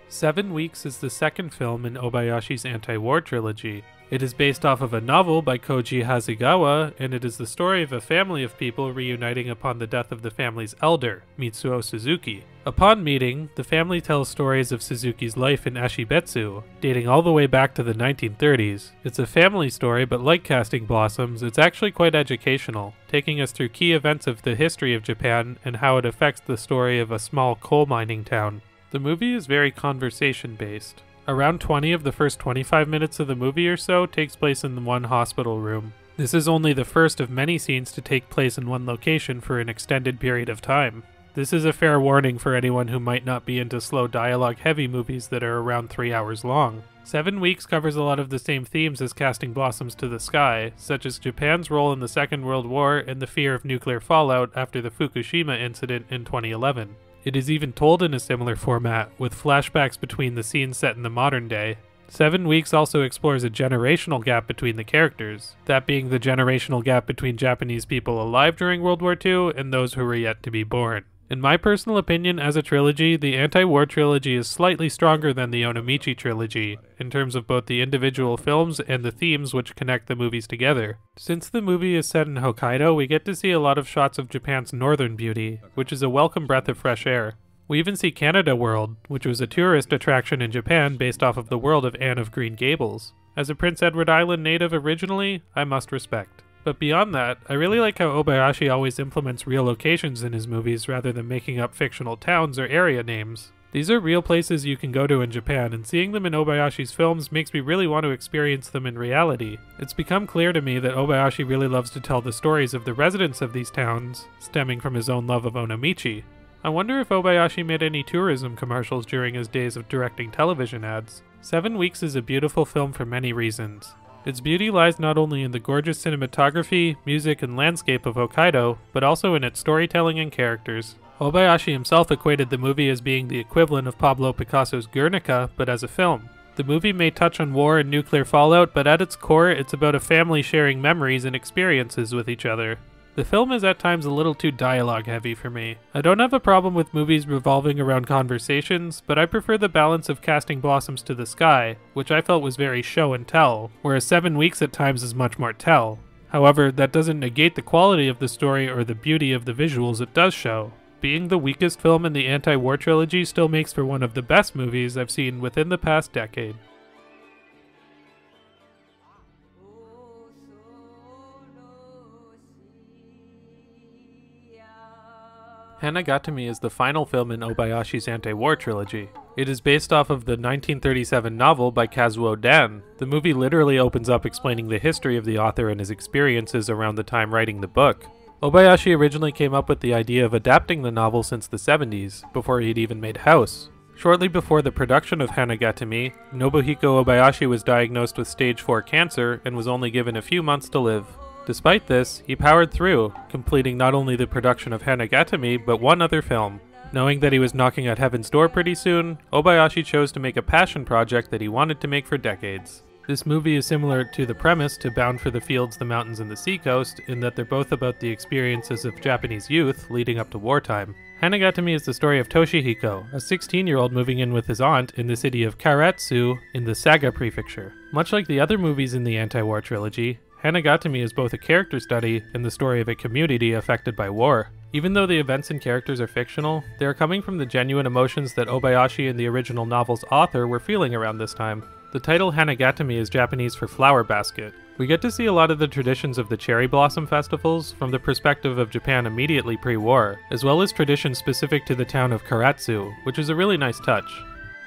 S1: Seven Weeks is the second film in Obayashi's anti-war trilogy. It is based off of a novel by Koji Hasegawa, and it is the story of a family of people reuniting upon the death of the family's elder, Mitsuo Suzuki. Upon meeting, the family tells stories of Suzuki's life in Ashibetsu, dating all the way back to the 1930s. It's a family story, but like Casting Blossoms, it's actually quite educational, taking us through key events of the history of Japan and how it affects the story of a small coal mining town. The movie is very conversation-based. Around 20 of the first 25 minutes of the movie or so takes place in one hospital room. This is only the first of many scenes to take place in one location for an extended period of time. This is a fair warning for anyone who might not be into slow dialogue-heavy movies that are around 3 hours long. 7 Weeks covers a lot of the same themes as Casting Blossoms to the Sky, such as Japan's role in the Second World War and the fear of nuclear fallout after the Fukushima incident in 2011. It is even told in a similar format, with flashbacks between the scenes set in the modern day. 7 Weeks also explores a generational gap between the characters, that being the generational gap between Japanese people alive during World War II and those who were yet to be born. In my personal opinion, as a trilogy, the anti-war trilogy is slightly stronger than the Onomichi trilogy, in terms of both the individual films and the themes which connect the movies together. Since the movie is set in Hokkaido, we get to see a lot of shots of Japan's northern beauty, which is a welcome breath of fresh air. We even see Canada World, which was a tourist attraction in Japan based off of the world of Anne of Green Gables. As a Prince Edward Island native originally, I must respect. But beyond that, I really like how Obayashi always implements real locations in his movies rather than making up fictional towns or area names. These are real places you can go to in Japan, and seeing them in Obayashi's films makes me really want to experience them in reality. It's become clear to me that Obayashi really loves to tell the stories of the residents of these towns, stemming from his own love of onomichi. I wonder if Obayashi made any tourism commercials during his days of directing television ads. 7 Weeks is a beautiful film for many reasons. Its beauty lies not only in the gorgeous cinematography, music, and landscape of Hokkaido, but also in its storytelling and characters. Obayashi himself equated the movie as being the equivalent of Pablo Picasso's Guernica, but as a film. The movie may touch on war and nuclear fallout, but at its core, it's about a family sharing memories and experiences with each other. The film is at times a little too dialogue heavy for me. I don't have a problem with movies revolving around conversations, but I prefer the balance of casting blossoms to the sky, which I felt was very show and tell, whereas 7 Weeks at times is much more tell. However, that doesn't negate the quality of the story or the beauty of the visuals it does show. Being the weakest film in the anti-war trilogy still makes for one of the best movies I've seen within the past decade. Hanagatami is the final film in Obayashi's anti-war trilogy. It is based off of the 1937 novel by Kazuo Dan. The movie literally opens up explaining the history of the author and his experiences around the time writing the book. Obayashi originally came up with the idea of adapting the novel since the 70s, before he'd even made House. Shortly before the production of Hanagatami, Nobuhiko Obayashi was diagnosed with stage 4 cancer and was only given a few months to live. Despite this, he powered through, completing not only the production of Hanagatami, but one other film. Knowing that he was knocking at heaven's door pretty soon, Obayashi chose to make a passion project that he wanted to make for decades. This movie is similar to the premise to Bound for the Fields, the Mountains, and the Seacoast, in that they're both about the experiences of Japanese youth leading up to wartime. Hanagatami is the story of Toshihiko, a 16-year-old moving in with his aunt in the city of Karatsu in the Saga Prefecture. Much like the other movies in the anti-war trilogy, Hanagatami is both a character study and the story of a community affected by war. Even though the events and characters are fictional, they are coming from the genuine emotions that Obayashi and the original novel's author were feeling around this time. The title Hanagatami is Japanese for flower basket. We get to see a lot of the traditions of the cherry blossom festivals from the perspective of Japan immediately pre-war, as well as traditions specific to the town of Karatsu, which is a really nice touch.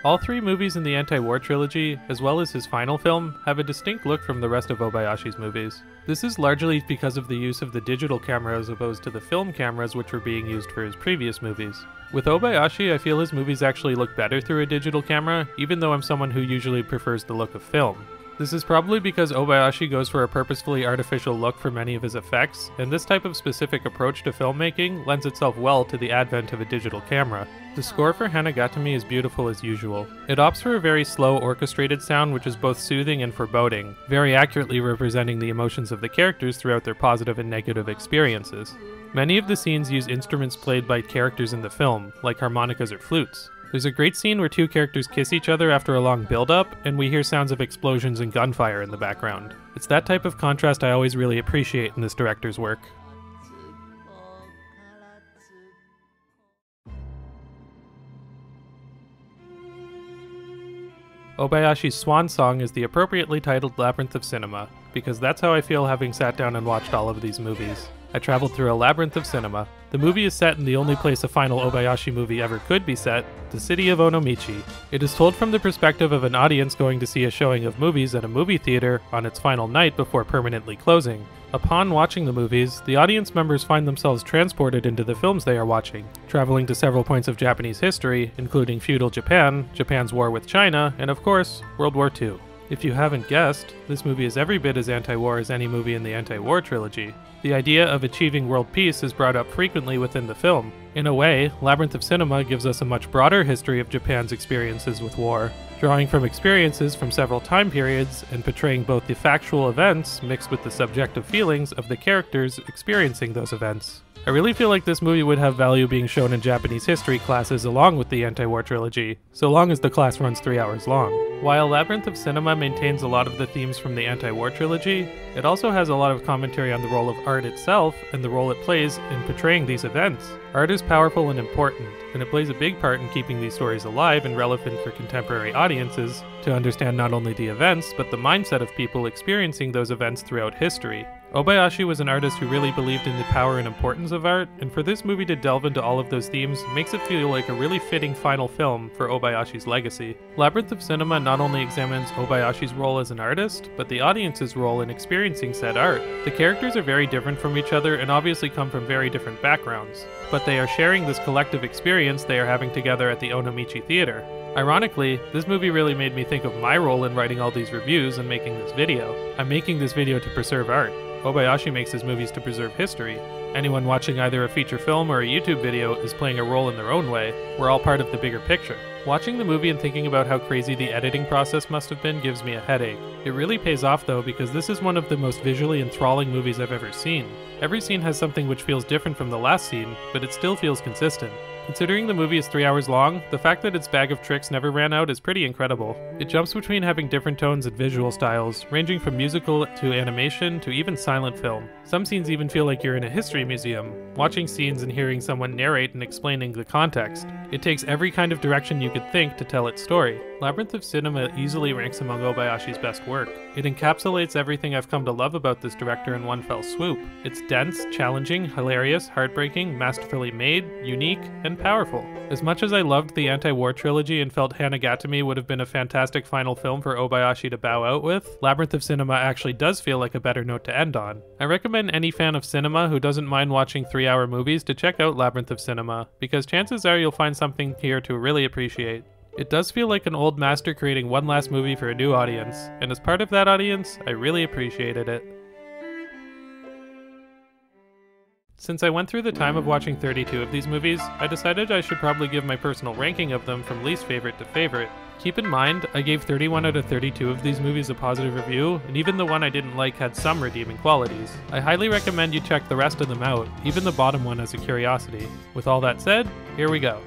S1: All 3 movies in the anti-war trilogy, as well as his final film, have a distinct look from the rest of Obayashi's movies. This is largely because of the use of the digital camera as opposed to the film cameras which were being used for his previous movies. With Obayashi, I feel his movies actually look better through a digital camera, even though I'm someone who usually prefers the look of film. This is probably because Obayashi goes for a purposefully artificial look for many of his effects, and this type of specific approach to filmmaking lends itself well to the advent of a digital camera. The score for Hanagatami is beautiful as usual. It opts for a very slow orchestrated sound which is both soothing and foreboding, very accurately representing the emotions of the characters throughout their positive and negative experiences. Many of the scenes use instruments played by characters in the film, like harmonicas or flutes. There's a great scene where 2 characters kiss each other after a long build-up, and we hear sounds of explosions and gunfire in the background. It's that type of contrast I always really appreciate in this director's work. Obayashi's swan song is the appropriately titled Labyrinth of Cinema, because that's how I feel having sat down and watched all of these movies. I traveled through a labyrinth of cinema. The movie is set in the only place a final Obayashi movie ever could be set, the city of Onomichi. It is told from the perspective of an audience going to see a showing of movies at a movie theater on its final night before permanently closing. Upon watching the movies, the audience members find themselves transported into the films they are watching, traveling to several points of Japanese history, including feudal Japan, Japan's war with China, and of course, World War II. If you haven't guessed, this movie is every bit as anti-war as any movie in the anti-war trilogy. The idea of achieving world peace is brought up frequently within the film. In a way, Labyrinth of Cinema gives us a much broader history of Japan's experiences with war, drawing from experiences from several time periods and portraying both the factual events mixed with the subjective feelings of the characters experiencing those events. I really feel like this movie would have value being shown in Japanese history classes along with the anti-war trilogy, so long as the class runs 3 hours long. While Labyrinth of Cinema maintains a lot of the themes from the anti-war trilogy, it also has a lot of commentary on the role of art itself and the role it plays in portraying these events. Art is powerful and important, and it plays a big part in keeping these stories alive and relevant for contemporary audiences to understand not only the events, but the mindset of people experiencing those events throughout history. Obayashi was an artist who really believed in the power and importance of art, and for this movie to delve into all of those themes makes it feel like a really fitting final film for Obayashi's legacy. Labyrinth of Cinema not only examines Obayashi's role as an artist, but the audience's role in experiencing said art. The characters are very different from each other and obviously come from very different backgrounds, but they are sharing this collective experience they are having together at the Onomichi Theater. Ironically, this movie really made me think of my role in writing all these reviews and making this video. I'm making this video to preserve art. Obayashi makes his movies to preserve history. Anyone watching either a feature film or a YouTube video is playing a role in their own way. We're all part of the bigger picture. Watching the movie and thinking about how crazy the editing process must have been gives me a headache. It really pays off though, because this is one of the most visually enthralling movies I've ever seen. Every scene has something which feels different from the last scene, but it still feels consistent. Considering the movie is 3 hours long, the fact that its bag of tricks never ran out is pretty incredible. It jumps between having different tones and visual styles, ranging from musical to animation to even silent film. Some scenes even feel like you're in a history museum, watching scenes and hearing someone narrate and explaining the context. It takes every kind of direction you could think to tell its story. Labyrinth of Cinema easily ranks among Obayashi's best work. It encapsulates everything I've come to love about this director in one fell swoop. It's dense, challenging, hilarious, heartbreaking, masterfully made, unique, and powerful. As much as I loved the anti-war trilogy and felt Hanagatami would have been a fantastic final film for Obayashi to bow out with, Labyrinth of Cinema actually does feel like a better note to end on. I recommend any fan of cinema who doesn't mind watching 3-hour movies to check out Labyrinth of Cinema, because chances are you'll find something here to really appreciate. It does feel like an old master creating one last movie for a new audience, and as part of that audience, I really appreciated it. Since I went through the time of watching 32 of these movies, I decided I should probably give my personal ranking of them from least favorite to favorite. Keep in mind, I gave 31 out of 32 of these movies a positive review, and even the one I didn't like had some redeeming qualities. I highly recommend you check the rest of them out, even the bottom one as a curiosity. With all that said, here we go.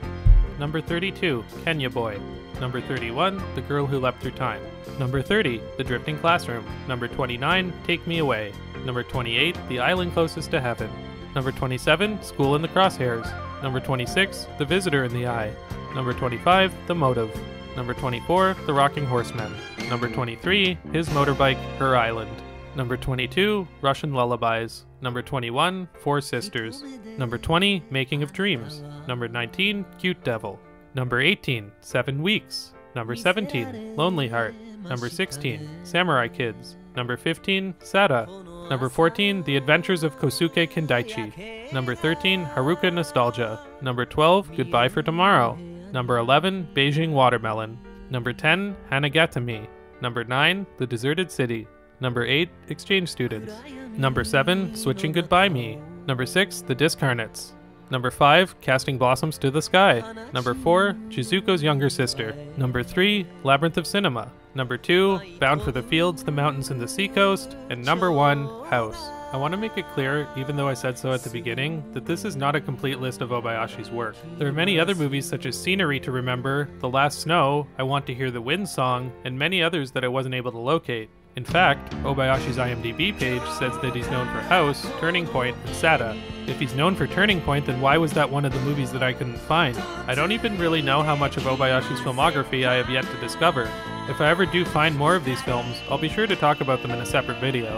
S1: Number 32, Kenya Boy. Number 31, The Girl Who Leapt Through Time. Number 30, The Drifting Classroom. Number 29, Take Me Away. Number 28, The Island Closest to Heaven. Number 27, School in the Crosshairs. Number 26, The Visitor in the Eye. Number 25, The Motive. Number 24, The Rocking Horsemen. Number 23, His Motorbike, Her Island. Number 22, Russian Lullabies. Number 21, Four Sisters. Number 20, Making of Dreams. Number 19, Cute Devil. Number 18, 7 Weeks. Number 17, Lonelyheart. Number 16, Samurai Kids. Number 15, Sada. Number 14, The Adventures of Kosuke Kindaichi. Number 13, Haruka Nostalgia. Number 12, Goodbye for Tomorrow. Number 11, Beijing Watermelon. Number 10, Hanagatami. Number 9, The Deserted City. Number 8, Exchange Students. Number 7, Switching Goodbye Me. Number 6, The Discarnates. Number 5, Casting Blossoms to the Sky. Number 4, Chizuko's Younger Sister. Number 3, Labyrinth of Cinema. Number 2, Bound for the Fields, the Mountains, and the Seacoast. And number 1, House. I want to make it clear, even though I said so at the beginning, that this is not a complete list of Obayashi's work. There are many other movies such as Scenery to Remember, The Last Snow, I Want to Hear the Wind Song, and many others that I wasn't able to locate. In fact, Obayashi's IMDb page says that he's known for House, Turning Point, and Sada. If he's known for Turning Point, then why was that one of the movies that I couldn't find? I don't even really know how much of Obayashi's filmography I have yet to discover. If I ever do find more of these films, I'll be sure to talk about them in a separate video.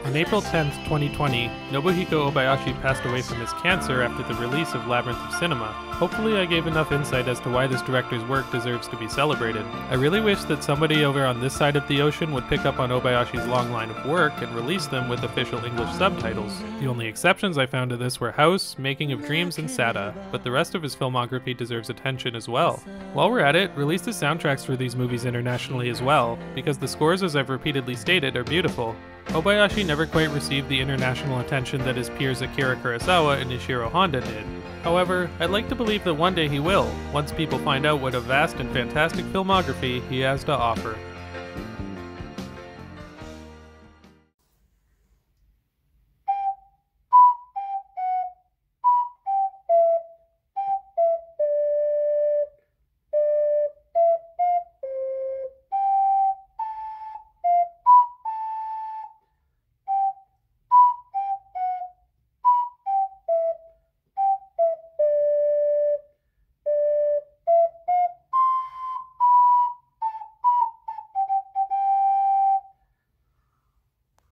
S1: On April 10th, 2020, Nobuhiko Obayashi passed away from his cancer after the release of Labyrinth of Cinema. Hopefully I gave enough insight as to why this director's work deserves to be celebrated. I really wish that somebody over on this side of the ocean would pick up on Obayashi's long line of work and release them with official English subtitles. The only exceptions I found to this were House, Making of Dreams, and Sada, but the rest of his filmography deserves attention as well. While we're at it, release the soundtracks for these movies internationally as well, because the scores, as I've repeatedly stated, are beautiful. Obayashi never quite received the international attention that his peers Akira Kurosawa and Ishiro Honda did. However, I'd like to believe that one day he will, once people find out what a vast and fantastic filmography he has to offer.